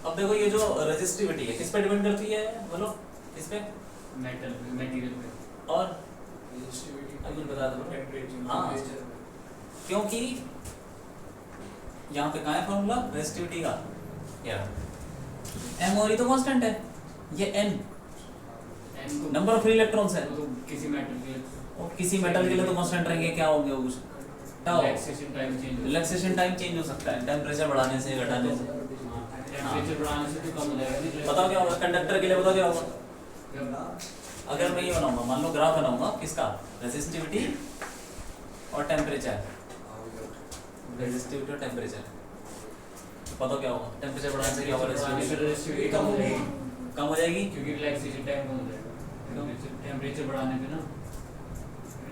अब देखो ये जो रेजिस्टिविटी है किस पे डिपेंड करती है, बोलो इस पे, मेटल मटेरियल पे और रेजिस्टिविटी अभी बता दो टेंपरेचर हाँ। क्योंकि यहाँ पे कहाँ है फॉर्मूला रेजिस्टिविटी का, यार एम और ई तो कांस्टेंट है, ये एन एन को नंबर ऑफ फ्री इलेक्ट्रॉन्स है, तो किसी मेटल के और किसी मेटल के लिए तो कांस्टेंट रहेंगे, क्या होंगे वो tau. Relaxation time change relaxation time change हो सकता है टेम्परेचर बढ़ाने से घटाने से। टेंपरेचर बढ़ाने से तो कम हो जाएगा नहीं बताओ क्या होगा कंडक्टर के लिए, बताओ क्या होगा अगर मैं ये बनाऊंगा, मान लो ग्राफ बनाऊंगा किसका, रेजिस्टिविटी और टेम्परेचर, रेजिस्टिविटी और टेम्परेचर, बताओ क्या होगा, टेम्परेचर बढ़ाने से क्या होगा, रेजिस्टिविटी कम हो जाएगी कम हो जाएगी। क्योंकि रिलैक्सेशन टाइम कम हो जाएगा टेंपरेचर बढ़ाने पे ना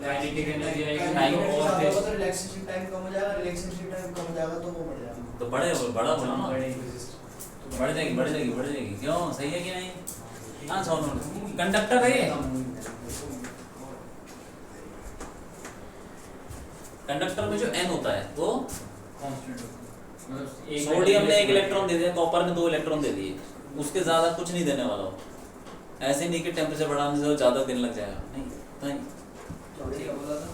काइनेटिक एनर्जी आएगी टाइम और और तेज तो रिलैक्सेशन टाइम कम हो जाएगा, रिलैक्सेशन टाइम कम हो जाएगा तो वो बढ़ जाएगा। तो बड़ा बोला ना, बढ़ेगी बढ़ जाएगी, क्यों सही है कि नहीं। हाँ छोड़ कंडक्टर है ये, कंडक्टर में जो एन होता है वो कांस्टेंट सोडियम ने एक इलेक्ट्रॉन दे दिया, कॉपर ने 2 इलेक्ट्रॉन दे दिए, उसके ज्यादा कुछ नहीं देने वाला हो। ऐसे नहीं कि टेम्परेचर बढ़ाने से ज्यादा दिन लग जाएगा, नहीं। क्या बोला था?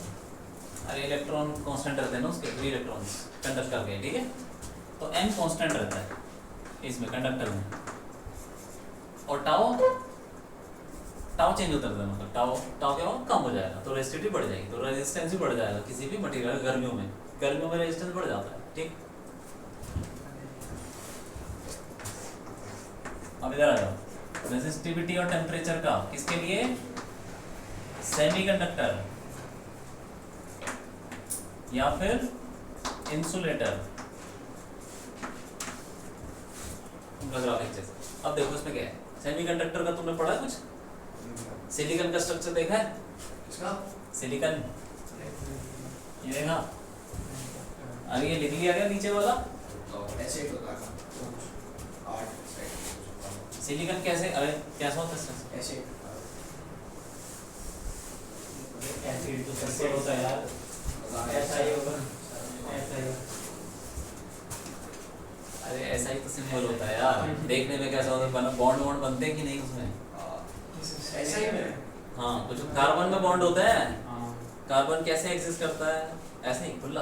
अरे इलेक्ट्रॉन कांस्टेंट रहते हैं ना उसके, फ्री इलेक्ट्रॉन्स कंडक्टर के, ठीक है। तो एन कांस्टेंट रहता है इसमें कंडक्टर में, और टाउ चेंज होता रहता है, मतलब टाउ क्या होगा, कम हो जाएगा तो रेजिस्टिविटी बढ़ जाएगी, तो रेजिस्टेंस भी बढ़ जाएगा किसी भी मटेरियल। गर्मियों में रेजिस्टेंस बढ़ जाता है, ठीक। अब इधर आ जाओ, रेजिस्टिविटी और टेम्परेचर का किसके लिए, सेमीकंडक्टर या फिर इंसुलेटर। अब देखो इसमें क्या है, सेमीकंडक्टर का तुमने पढ़ा है कुछ, सिलिकॉन का स्ट्रक्चर देखा है, इसका सिलिकॉन ये देखा, अरे ये लिख लिया क्या नीचे वाला, ऐसे ही होता है 8 सिलिकॉन कैसे, अरे कैसा होता है structure? ऐसे एसिड तो सल्फर होता है यार ऐसा ही होगा ऐसा ही अरे ऐसा ही तो सिंपल होता है यार, देखने में कैसा होता है, बॉन्ड बनते हैं कि नहीं उसमें। ऐसा ही है। हाँ कुछ कार्बन में बॉन्ड होता है, हाँ कार्बन कैसे एग्जिस्ट करता है, ऐसे ही खुला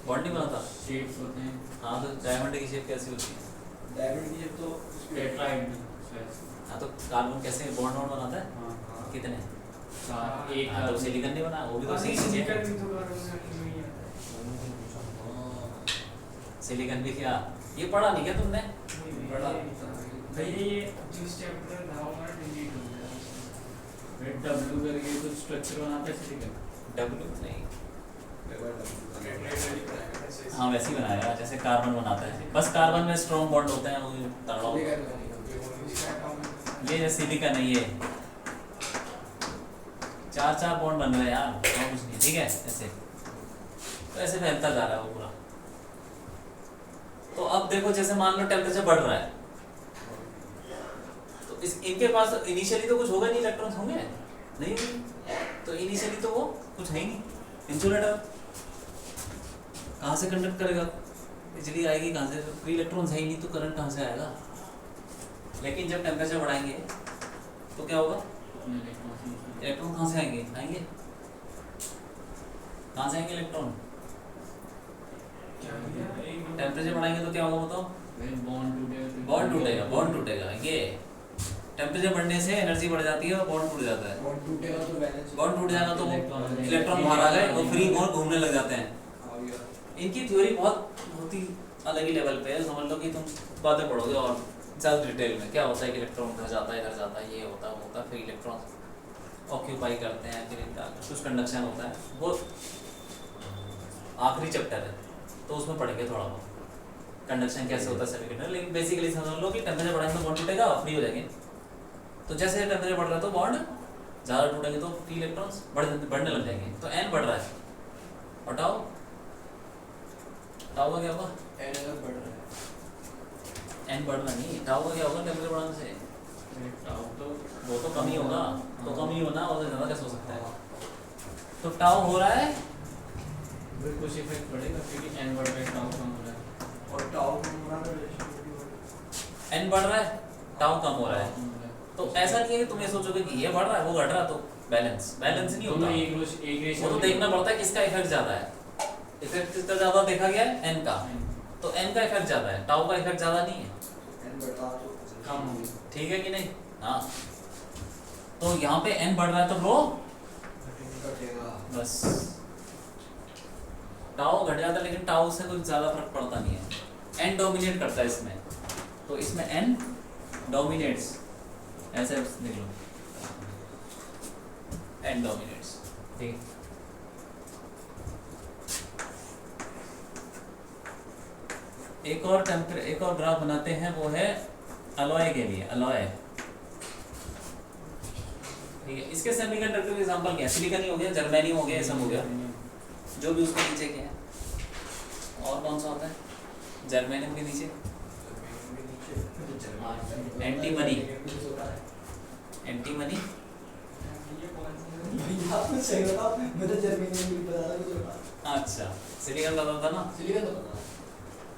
बॉन्ड नहीं बनाता। शेप्स होते हैं हाँ तो डायमंड की शेप कैसी होती है, डायमंड की तो टेट्राइड हाँ तो कार्बन कैसे बॉन्ड बनाता है, हाँ कितने, एक हाँ तो सिलिकॉन नहीं बना, वो भी तो सिलिकॉन सिलिकॉन भी क्या, ये पढ़ा नहीं क्या तुमने, बड़ा डब्ल्यू करके कुछ स्ट्रक्चर बनाता है सिलिकॉन डब्ल्यू नहीं, हाँ वैसे ही बनाया जैसे कार्बन बनाता है, बस कार्बन में स्ट्रॉन्ग बॉन्ड होते हैं, वो तगड़ा होता है। ये जो सिलिकॉन है ये 4 बॉन्ड बन रहे हैं यार, और कुछ नहीं, ठीक है। ऐसे तो ऐसे फैलता जा रहा है वो पूरा। तो अब देखो जैसे मान लो टेम्परेचर बढ़ रहा है, तो इस इनके पास इनिशियली तो कुछ होगा नहीं, इलेक्ट्रॉन्स होंगे नहीं होंगे, तो इनिशियली तो वो कुछ है ही नहीं। इंसुलेटर कहाँ से कंडक्ट करेगा, बिजली आएगी कहाँ से, फ्री इलेक्ट्रॉन्स है ही नहीं, तो करंट कहाँ से आएगा। लेकिन जब टेम्परेचर बढ़ाएंगे तो क्या होगा, इलेक्ट्रॉन कहाँ से आएंगे, कहाँ से आएंगे इलेक्ट्रॉन, टेम्परेचर बढ़ाएंगे तो क्या होगा बताओ, बॉन्ड टूटेगा। ये टेम्परेचर बढ़ने से एनर्जी बढ़ जाती है और बॉन्ड टूट जाता है। बॉन्ड टूटेगा तो वैलेंस, बॉन्ड टूट जाएगा तो इलेक्ट्रॉन बाहर आ गए और फ्री और घूमने लग जाते हैं। इनकी थ्योरी बहुत ही अलग ही लेवल पे है, समझ लो कि तुम बातें पढ़ोगे और ज़्यादा डिटेल में क्या होता है कि इलेक्ट्रॉन घर जाता है, ये होता है, फिर इलेक्ट्रॉन ऑक्यूपाई करते हैं, फिर इनका कुछ कंडक्शन होता है, वो आखिरी चैप्टर है तो उसमें पढ़ेंगे थोड़ा बहुत कंडक्शन कैसे होता है सेमीकंडक्टर। लेकिन बेसिकली समझ लो कि टेम्परेचर बढ़ाएंगे तो बॉन्ड टूटेगा, फ्री हो जाएंगे। तो जैसे टेम्परेचर बढ़ रहा है तो बॉन्ड ज़्यादा टूटेंगे तो फ्री इलेक्ट्रॉन्स बढ़ने लग जाएंगे। तो एन बढ़ रहा है और टाउ का क्या होगा, एन अगर बढ़ रहा है, एन बढ़ना नहीं, टाउ का क्या होगा टेम्परेचर बढ़ाने से, टाउ तो वो तो कम ही होगा, तो कम ही होना, और ज़्यादा कैसे हो सकता है। तो टाउ हो रहा है, कुछ इफेक्ट पड़ेगा क्योंकि एन बढ़ रहा है, टाउ कम हो रहा है, और टाउ कम हो रहा है, रिलेशन एन बढ़ रहा है, टाउ कम हो रहा है। तो ऐसा नहीं है कि तुम ये सोचोगे कि ये बढ़ रहा है वो घट रहा है, तो बैलेंस नहीं होता। एक वो तो देखना पड़ता है किसका इफेक्ट ज्यादा है। इफेक्ट किसका ज्यादा देखा गया है, एन का, तो एन का इफेक्ट ज्यादा है, टाउ का इफेक्ट ज्यादा नहीं है, एन बढ़ता तो कम होगी, ठीक है कि नहीं। हाँ, तो यहाँ पे एन बढ़ रहा है तो रो घटेगा, बस टाउ घट जाता है, लेकिन टाउ से कुछ ज्यादा फर्क पड़ता नहीं है। एन डोमिनेट करता है इसमें, तो इसमें एन डोमिनेट्स, ऐसे लिख लो, एन डोमिनेट्स, ठीक है। एक और ग्राफ बनाते हैं, वो है अलॉय के लिए, अलॉय, ठीक है। इसके सेमीकंडक्टर के एग्जांपल क्या है, सिलिकॉन ही हो गया, जर्मेनियम हो गया, ये सब हो गया, जो भी उसके नीचे के हैं। और कौन सा होता है जर्मेनियम के नीचे, एंटीमनी, एंटीमनी, आपको सही बताओ, मैं तो जर्मनी में बता रहा हूँ। अच्छा सिलिकॉन का था ना, सिलिकॉन तो पता है।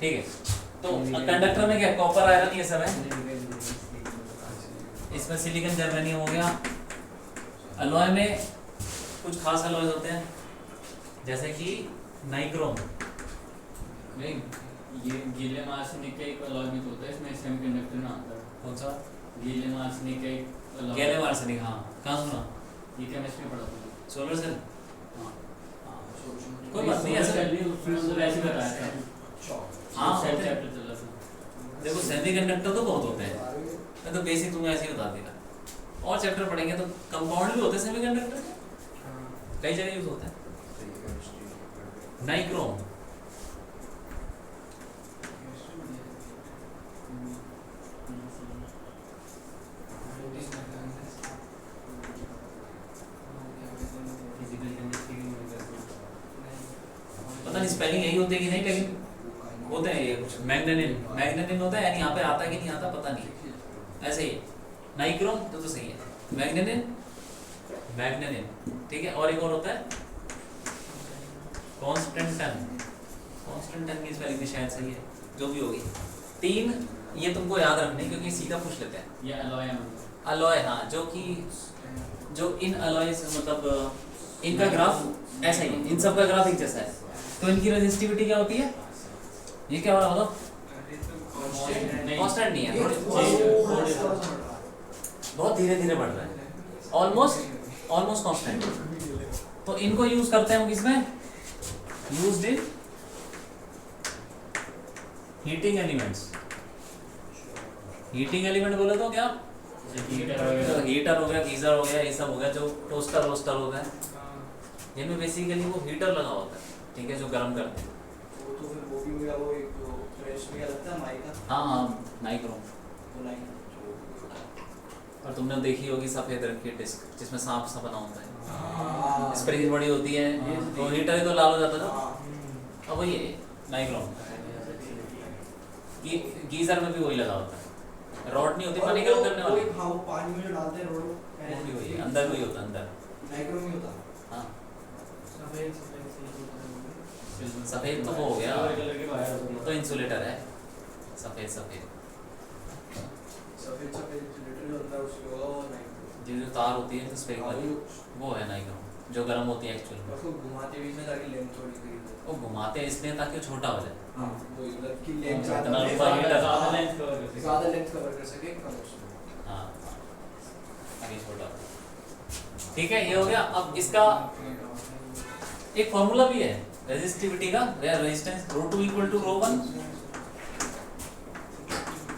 ठीक है। तो कंडक्टर में क्या, कॉपर आयरन ये सब है, इसमें सिलिकॉन जर्मेनियम हो गया। अलॉय में कुछ खास अलॉयज होते हैं, जैसे कि नाइक्रोम, नहीं ये गीले आर्सेनिक का एक अलॉय भी तो होता है, इसमें सेमीकंडक्टर में आता है। कौन सा, गीले आर्सेनिक का एक अलॉय, गैलियम आर्सेनिक, हाँ कहाँ सुना, ये केमिस्ट्री में पढ़ा था। सोलर सेल, हाँ कोई बात नहीं, ऐसा उसमें ऐसे बताया था, हाँ सेल होते हैं। चैप्टर चल रहा था। देखो सेमीकंडक्टर तो बहुत होते हैं, मैं तो बेसिक तुम्हें ऐसे ही बता देगा, और चैप्टर पढ़ेंगे तो कंपाउंड भी होते हैं सेमीकंडक्टर के, कई जगह यूज होते हैं। नाइक्रोम, पता नहीं स्पेलिंग यही होती है कि नहीं, लेकिन होते हैं ये कुछ। मैग्नेटिन होता है, यानी यहाँ पे आता है कि नहीं आता पता नहीं, ऐसे ही नाइक्रोम तो सही है, मैग्नेटिन, ठीक है। और एक और होता है कॉन्स्टेंटन, कॉन्स्टेंटन की स्पेलिंग भी शायद सही है, जो भी होगी। 3 ये तुमको याद रखने, क्योंकि सीधा पूछ लेते हैं। ये अलॉय है, अलॉय, हाँ, जो इन अलॉय मतलब इनका ग्राफ ऐसा ही है, इन सब का ग्राफ एक जैसा है, तो इनकी रेजिस्टिविटी क्या होती है, ये क्या हो रहा होगा, कांस्टेंट नहीं है, बहुत धीरे धीरे बढ़ रहा है, ऑलमोस्ट कांस्टेंट। तो इनको यूज करते हैं हम किसमें, used in heating elements. Heating element बोले तो क्या, हीटर हो गया, गीजर हो गया, ये सब हो गया, जो टोस्टर वोस्टर होता है, जिनमें बेसिकली वो हीटर लगा होता है, ठीक है, जो गर्म करते हैं। वो तो फिर वो भी हो गया, वो एक जो फ्रेश में क्या लगता है माइक का, हाँ हाँ नाइक्रोम। वो लाइन और तुमने आपने देखी होगी सफेद रंग की डिस्क जिसमें सांप सा बना होता है, हाँ। स्प्रिंग बड़ी होती है, तो हीटर ही तो लाल हो जाता था। अब वही है नाइक्रोम, गीजर में भी वही लगा होता है, रॉड नहीं होती पानी गर्म करने वाली, हाँ वो पानी में जो डालते हैं रोड वो भी वही है, अंदर वही होता है अंदर। नाइक्रोम ही होता। हाँ सफेद सफेद तो वो हो गया, कलर के वायर होते हैं। तो इंसुलेटर है सफेद सफेद, सफेद सफेद इंसुलेटर जो होता है उसके होगा वो नाइक्रोम। जो तार होती है स्प्रिंग वाली वो है नाइक्रोम, जो गर्म होती है एक्चुअल में। उसको घुमाते भी ना ताकि लेंथ थोड़ी करी हो। वो घुमाते हैं इसलिए ताकि वो छोटा हो जाए। हाँ वो मतलब कि लेंथ इतना ज़्यादा लंबा हीटर, ज़्यादा लेंथ कवर कर सके। ज़्यादा लेंथ कवर कर सके कम उसमें। हाँ ताकि छोटा हो। ठीक है, ये हो गया। अब इसका एक फॉर्मूला भी है रेजिस्टिविटी का, resistance ρ2 equal to ρ1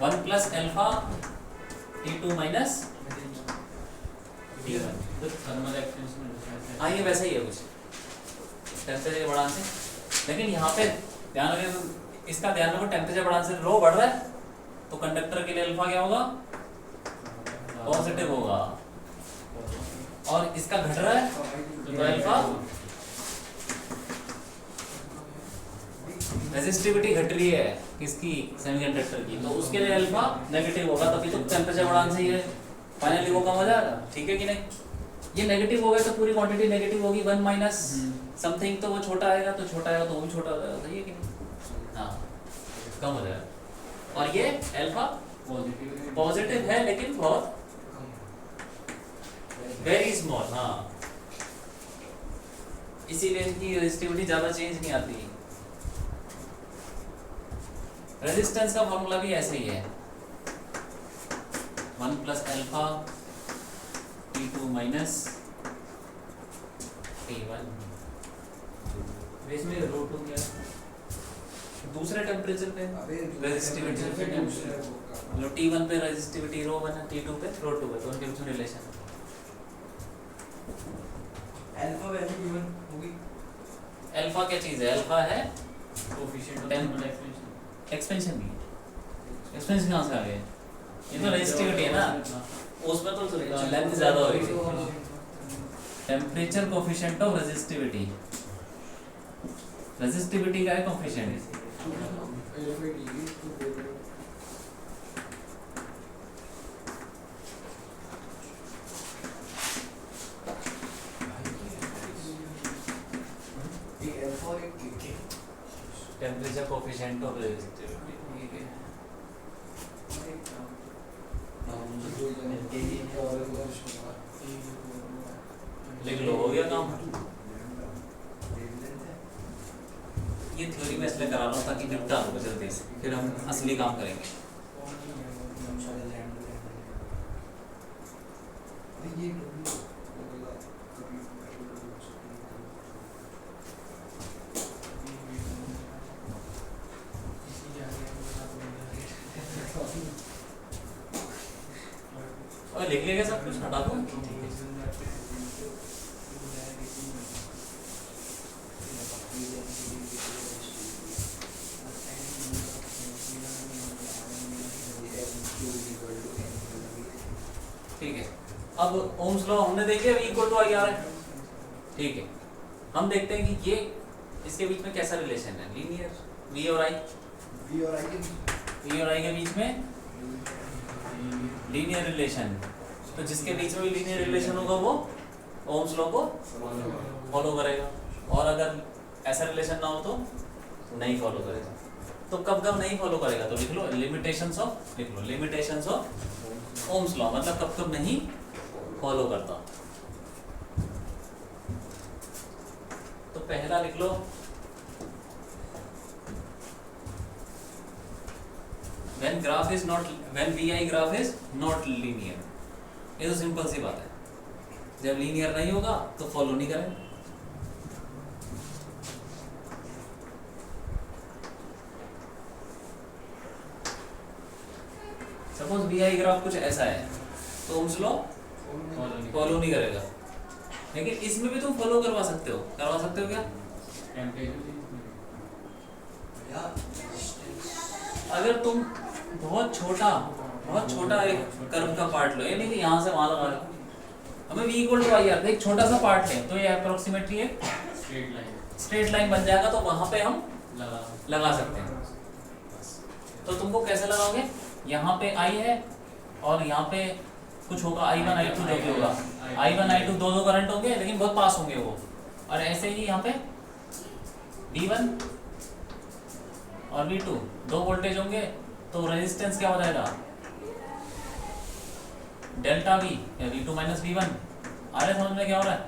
1 plus alpha T2 minus T1। तो थर्मल एक्सटेंशन है। हाँ ये वैसा ही है कुछ टेम्परेचर बढ़ाने से, लेकिन यहाँ पे ध्यान रखें, इसका ध्यान रखो, टेम्परेचर बढ़ाने से रो बढ़ रहा है तो कंडक्टर के लिए अल्फा क्या होगा, पॉजिटिव होगा, और इसका घट रहा है तो अल्फा, रेजिस्टिविटी घट रही है किसकी, सेमीकंडक्टर की, तो उसके लिए अल्फा नेगेटिव होगा, तभी तो टेम्परेचर बढ़ाने से ये फाइनली वो कम हो जाएगा। ठीक है कि नहीं, ये नेगेटिव हो गया तो पूरी क्वांटिटी नेगेटिव होगी, 1 माइनस समथिंग, तो वो छोटा आएगा, तो छोटा आएगा तो वो भी छोटा हो जाएगा, सही है कि नहीं, हाँ कम हो जाएगा। और ये अल्फा पॉजिटिव है लेकिन बहुत वेरी स्मॉल, हाँ इसीलिए इसकी रेजिस्टिविटी ज्यादा चेंज नहीं आती। रेजिस्टेंस का फॉर्मूला भी ऐसे ही है, 1 plus alpha T2 minus T1। इसमें रो2 क्या है? दूसरे टेम्परेचर पे रेजिस्टिविटी, मतलब T1 पे रेजिस्टिविटी ρ1 है, T2 पे ρ2 है, तो उनके बीच में रिलेशन है। अल्फा वैल्यू गिवन होगी। अल्फा क्या चीज है, अल्फा है coefficient of time- thermal expansion. Expansion भी, एक्सपेंशन कहाँ से आ गया, ये तो रेजिस्टिविटी है ना, उसमें तो लेंथ ज्यादा होगी, temperature coefficient of resistivity, resistivity का है coefficient. Temperature coefficient of resistivity, ठीक है, लिख लो, हो गया काम। ये थ्योरी में इसलिए करा रहा हूँ ताकि निपटा हो जल्दी से, फिर हम असली काम करेंगे। और लिख लेगा सब कुछ, हटा दो। ठीक है, अब ओम्स लॉ हमने देखे, V इक्वल टू आई आ रहा है, ठीक है, हम देखते हैं कि ये इसके बीच में कैसा रिलेशन है, लीनियर, V और I, V और I के बीच में लीनियर रिलेशन, तो जिसके बीच में भी लीनियर रिलेशन होगा वो ओम्स लॉ को फॉलो करेगा, और अगर ऐसा रिलेशन ना हो तो नहीं फॉलो करेगा। तो कब कब नहीं फॉलो करेगा, तो लिख लो लिमिटेशंस ऑफ, लिख लो लिमिटेशंस ऑफ ओम्स लॉ, मतलब कब कब नहीं फॉलो करता। तो पहला लिख लो, when graph is not, when VI graph is not linear, ये तो सिंपल सी बात है, जब लीनियर नहीं होगा तो फॉलो नहीं करें। सपोज VI ग्राफ कुछ ऐसा है तो ओम्स लॉ फॉलो नहीं करेगा, लेकिन इसमें भी तुम फॉलो करवा सकते हो क्या, अगर तुम बहुत छोटा बहुत छोटा एक कर्व का पार्ट लो, ये नहीं कि यहाँ से वहां लगा लो, हमें v इक्वल टू आई आता है, एक छोटा सा पार्ट लें तो ये अप्रोक्सीमेटली एक स्ट्रेट लाइन बन जाएगा, तो वहां पे हम लगा सकते हैं। तो तुमको कैसे लगाओगे, यहाँ पे i है और यहाँ पे कुछ होगा i1 i2 जो भी होगा, i1 i2 दो करंट होंगे लेकिन बहुत पास होंगे वो, और ऐसे ही यहाँ पे v1 और v2 दो वोल्टेज होंगे, तो रेजिस्टेंस क्या हो जाएगा डेल्टा v या v2 माइनस v1। आ रहे समझ में क्या हो रहा है,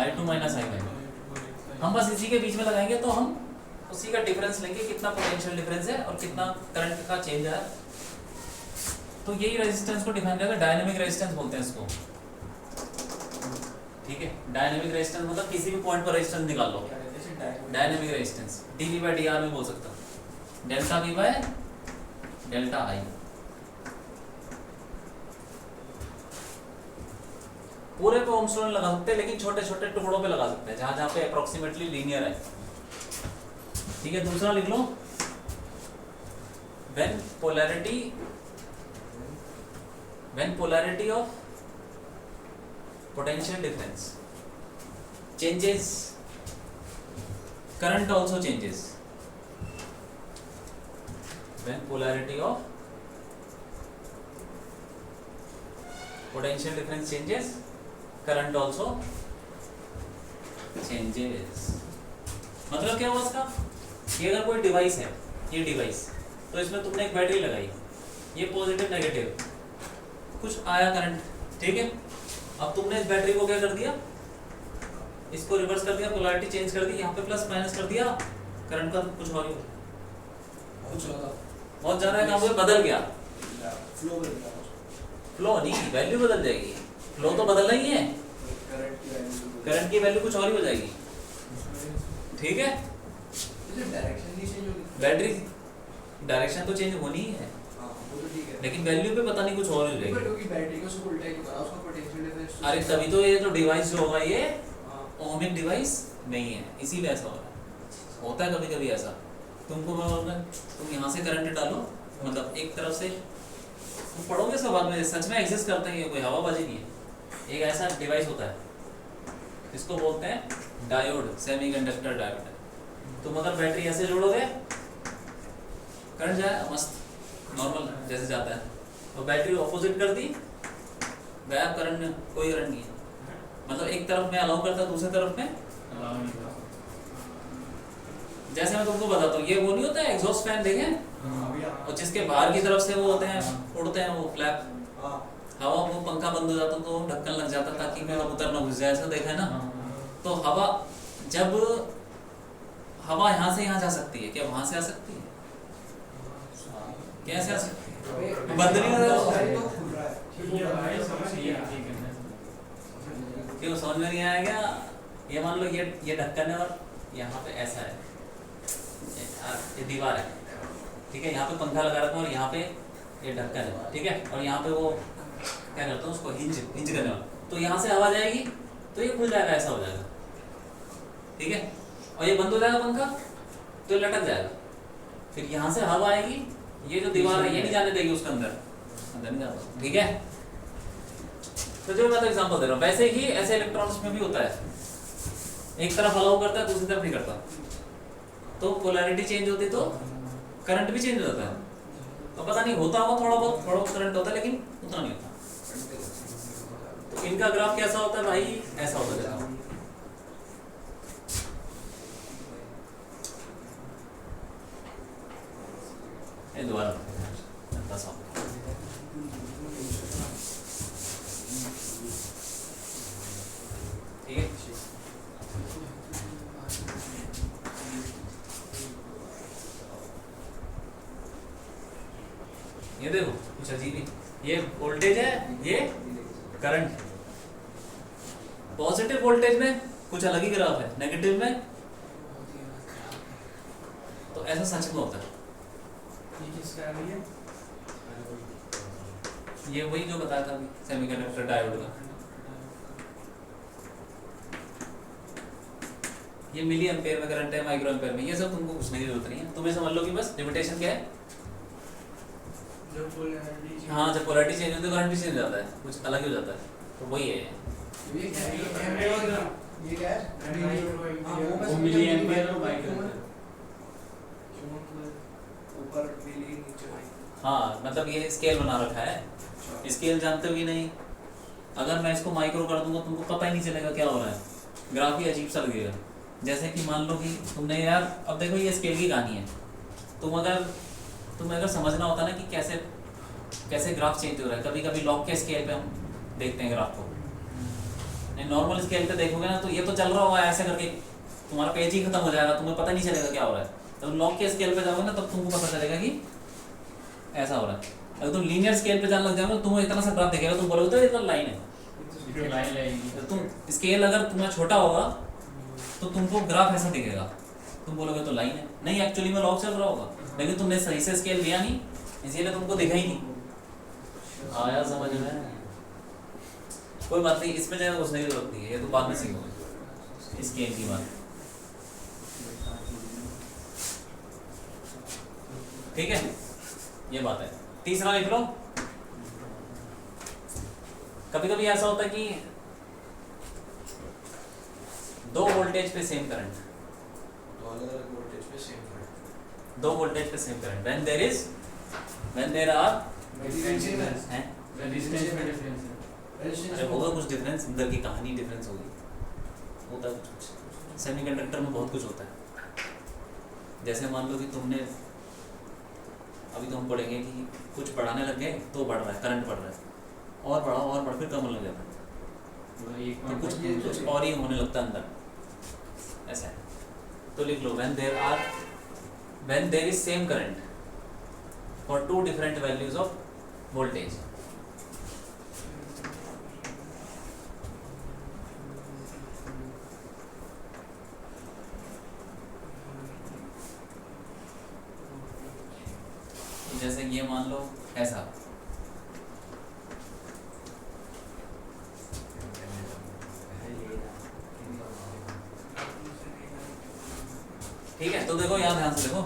i2 माइनस i1। हम बस इसी के बीच में लगाएंगे तो हम उसी का डिफरेंस लेंगे, कितना पोटेंशियल डिफरेंस है और कितना करंट का चेंज है, तो यही रेजिस्टेंस को डिफाइन करेगा, डायनेमिक रेजिस्टेंस बोलते हैं इसको। ठीक है, डायनेमिक रेजिस्टेंस मतलब किसी भी पॉइंट पर रेजिस्टेंस निकाल लो, dynamic resistance dV by dR में बोल सकता हूँ, delta V by delta I। पूरे पे ओम्स लॉ लगा सकते हैं, लेकिन छोटे छोटे टुकड़ों पे लगा सकते हैं जहां जहां पे अप्रोक्सीमेटली लीनियर है। ठीक है, दूसरा लिख लो, when polarity of potential difference changes, current also changes। when polarity of potential difference changes, current also changes। मतलब क्या हुआ इसका, ये अगर कोई डिवाइस है, ये डिवाइस, तो इसमें तुमने एक बैटरी लगाई, ये पॉजिटिव नेगेटिव कुछ आया करंट, ठीक है। अब तुमने इस बैटरी को क्या कर दिया, इसको रिवर्स कर दिया, पोलैरिटी चेंज कर दी, यहाँ पे प्लस माइनस कर दिया, करंट का कुछ और ही बहुत ज्यादा काम हुआ, बदल गया, फ्लो नहीं, वैल्यू बदल जाएगी, फ्लो तो बदलना ही है, करंट की वैल्यू कुछ और ही हो जाएगी। ठीक है, बैटरी डायरेक्शन तो चेंज होनी ही है, लेकिन वैल्यू पे पता नहीं कुछ और हो जाएगी। बैटरी को उसको उल्टा ही करा, उसका पोटेंशियल डिफरेंस, अरे तभी तो ये जो डिवाइस जो होगा ये ओमिक डिवाइस नहीं है, इसीलिए ऐसा हो रहा है। होता है कभी कभी ऐसा, तुमको मैं बोलूँगा तुम यहाँ से करंट डालो, मतलब एक तरफ से तुम पढ़ोगे सब बाद में, सच में एग्जिस्ट करते हैं, ये कोई हवाबाजी नहीं है। एक ऐसा डिवाइस होता है, इसको बोलते हैं डायोड, सेमीकंडक्टर डायोड। तुम अगर बैटरी ऐसे जोड़ोगे, करंट जाएगा मस्त नॉर्मल जैसे जाता है, तो बैटरी ऑपोजिट कर दी, गायब, करंट कोई करंट नहीं है, मतलब एक तरफ में अलाउ करता, दूसरी तरफ में अलाउ नहीं करता। जैसे मैं तुमको बताता हूँ, ये वो नहीं होता है एग्जॉस्ट फैन, देखें, और जिसके बाहर की तरफ से वो होते हैं, उड़ते हैं वो फ्लैप, हवा, वो पंखा बंद हो जाता तो ढक्कन लग जाता ताकि मैं कबूतर ना घुस जाए, ऐसा देखा है ना। तो हवा, जब हवा यहाँ से यहाँ जा सकती है, क्या वहां से आ सकती है, कैसे आ सकती है, बंद नहीं हो रहा क्यों, समझ में नहीं आया क्या। ये मान लो ये ढक्कन है और यहाँ पे ऐसा है, ये दीवार है, ठीक है, यहाँ पे पंखा लगा रखा है और यहाँ पे ये ढक्कन है, ठीक है, और यहाँ पे वो क्या करता हूँ उसको हिंज करने वाला, तो यहाँ से हवा जाएगी तो ये खुल जाएगा, ऐसा हो जाएगा, ठीक है, और ये बंद हो जाएगा पंखा तो ये लटक जाएगा, फिर यहाँ से हवा आएगी, ये जो दीवार है ये नहीं जाने देगी उसके अंदर नहीं जाता, ठीक है। तो जो मैं तो एग्जांपल दे रहा हूँ, वैसे ही ऐसे इलेक्ट्रॉनिक्स में भी होता है, एक तरफ अलाउ करता है, दूसरी तरफ नहीं करता, तो पोलैरिटी चेंज होती तो करंट भी चेंज हो जाता है। तो पता नहीं होता होगा, थोड़ा बहुत करंट होता है, लेकिन उतना नहीं होता। तो इनका ग्राफ कैसा होता है भाई, ऐसा होता है। दोबारा ठीक है, ये देखो कुछ अजीब ही, ये वोल्टेज है, ये करंट। पॉजिटिव वोल्टेज में कुछ अलग ही ग्राफ है, नेगेटिव में तो ऐसा सच में होता है। ये किसका है, ये वही जो बताया था अभी, सेमीकंडक्टर डायोड का। ये मिली एम्पेयर में करंट है, माइक्रो एम्पेयर में, ये सब तुमको पूछने की जरूरत नहीं है, तुम्हें समझ लो कि बस लिमिटेशन क्या है, जब पोलैरिटी हाँ जब पोलैरिटी चेंज होती है करंट भी चेंज हो जाता है, कुछ अलग ही हो जाता है, तो वही है। ये क्या है? ये क्या है? हाँ, वो मिली एम्पियर और माइक्रो एम्पियर। ऊपर मिली नीचे माइक्रो। हाँ मतलब ये स्केल बना रखा है, स्केल जानते हो कि नहीं? अगर मैं इसको माइक्रो कर दूंगा तुमको पता ही नहीं चलेगा क्या हो रहा है, ग्राफ ही अजीब सा लगेगा। जैसे कि मान लो कि तुमने यार, अब देखो ये स्केल की कहानी है, तुम्हें अगर समझना होता ना कि कैसे कैसे ग्राफ चेंज हो रहा है, कभी कभी लॉग के स्केल पे हम देखते हैं ग्राफ को, नहीं नॉर्मल स्केल पे देखोगे ना तो ये तो चल रहा होगा ऐसे करके, तुम्हारा पेज ही खत्म हो जाएगा, तुम्हें पता नहीं चलेगा क्या हो रहा है। तो लॉग के स्केल पे जाओगे ना तब तुमको पता चलेगा कि ऐसा हो रहा है। अगर तुम लीनियर स्केल पे जाने लग जाओगे तुम्हें इतना सा ग्राफ दिखेगा, तुम बोलोगे तो इतना लाइन है, लाइन लगेगी। तो तुम स्केल अगर तुम्हें छोटा होगा तो तुमको ग्राफ ऐसा दिखेगा, तुम बोलोगे तो लाइन है, नहीं एक्चुअली में लॉग चल रहा होगा, लेकिन तुमने सही से स्केल लिया नहीं इसीलिए तुमको दिखा ही नहीं। आया समझ में? कोई बात नहीं, इसमें ज्यादा घुसने की जरूरत नहीं है, ये तो बाद में सीखोगे स्केल की बात। ठीक है, ये बात है। तीसरा लिख लो। कभी कभी ऐसा होता है कि दो वोल्टेज पे सेम करंट, दो अलग-अलग वोल्टेज पे सेम करंट। दो वोल्टेज पे same current, when there are resistance हैं? रेजिस्टेंस में डिफरेंस है। अरे होगा कुछ डिफरेंस, अंदर की कहानी डिफरेंस होगी, होता है कुछ। सेमीकंडक्टर में बहुत कुछ होता है। जैसे मान लो कि तुमने, अभी तो हम पढ़ेंगे कि कुछ बढ़ाने लग गए तो बढ़ रहा है, करंट बढ़ रहा है, और बढ़ा फिर कम होने लग जाता है, तो कुछ और ही होने लगता है अंदर, ऐसा है। तो लिख लो when there is same current for two different values of voltage, जैसे ये मान लो ऐसा, ठीक है। तो देखो यहाँ ध्यान से देखो,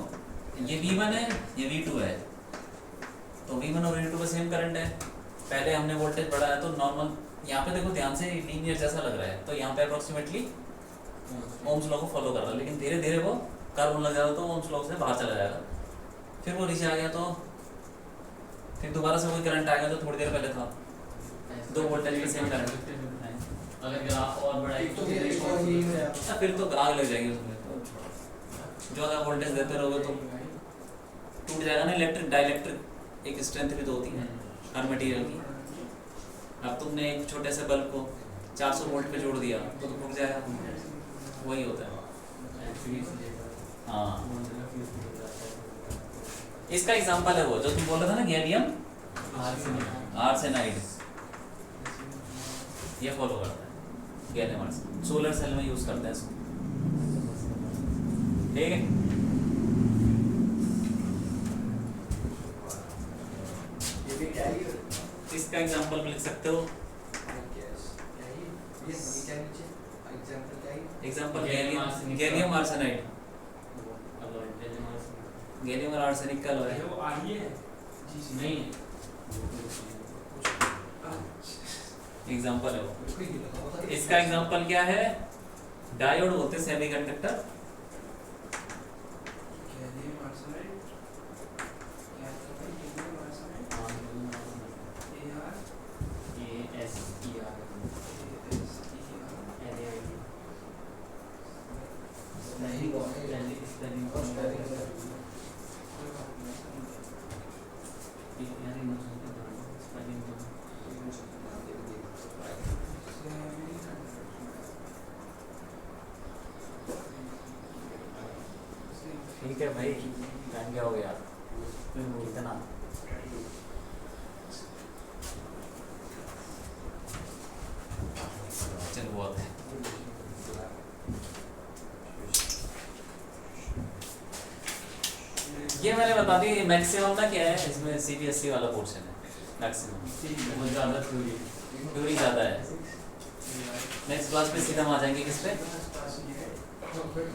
ये V1 है, ये V2 है, तो V1 और V2 पे सेम करंट है। पहले हमने वोल्टेज बढ़ाया तो नॉर्मल, यहाँ पे देखो ध्यान से लीनियर जैसा लग रहा है, तो यहाँ पे अप्रोक्सीमेटली ओम्स लॉ को फॉलो कर रहा है, लेकिन धीरे धीरे वो कर्व लग जाएगा तो ओम्स लॉ से बाहर चला जाएगा, फिर वो नीचे आ गया तो फिर दोबारा से वही करंट आएगा जो थोड़ी देर पहले था। दो वोल्टेज पे सेम करंट, अगर ग्राफ और बढ़ाई तो ये एक और ही है। फिर तो आग लग जाएगी उसमें, जो ज़्यादा वोल्टेज देते रहोगे तो टूट जाएगा ना। इलेक्ट्रिक डाइलेक्ट्रिक एक स्ट्रेंथ भी तो होती है हर मटेरियल की। अब तुमने एक छोटे से बल्ब को 400 वोल्ट पे जोड़ दिया तो टूट जाएगा, वही होता है। हाँ, इसका एग्जांपल है वो जो तुम बोल रहे थे ना, गैलियम आर्सेनाइड, ये फॉलो करता है गैलियम आर्सेनाइड, सोलर सेल में यूज करते हैं इसको, ठीक है। ये भी क्या ही है? इसका एग्जांपल लिख सकते हो, एग्जांपल गैलियम आर्सेनाइड, गैलियम और आर्सेनिक का अलॉय है, नहीं एग्जांपल है वो। इसका एग्जांपल क्या है? डायोड होते हैं सेमीकंडक्टर, ठीक है भाई, टाइम क्या हो गया कितना? चल बहुत है। ये मैंने बता दी, मैक्सिमम ना क्या है इसमें, CBSE वाला पोर्शन है मैक्सिमम, बहुत ज़्यादा थ्योरी ज़्यादा है। नेक्स्ट क्लास पे सीधा हम आ जाएंगे किस पे,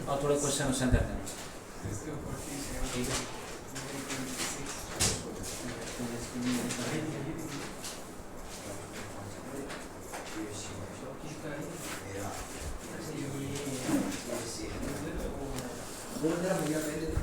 और थोड़े क्वेश्चन करते हैं, ठीक है। बोल तेरा भैया पहले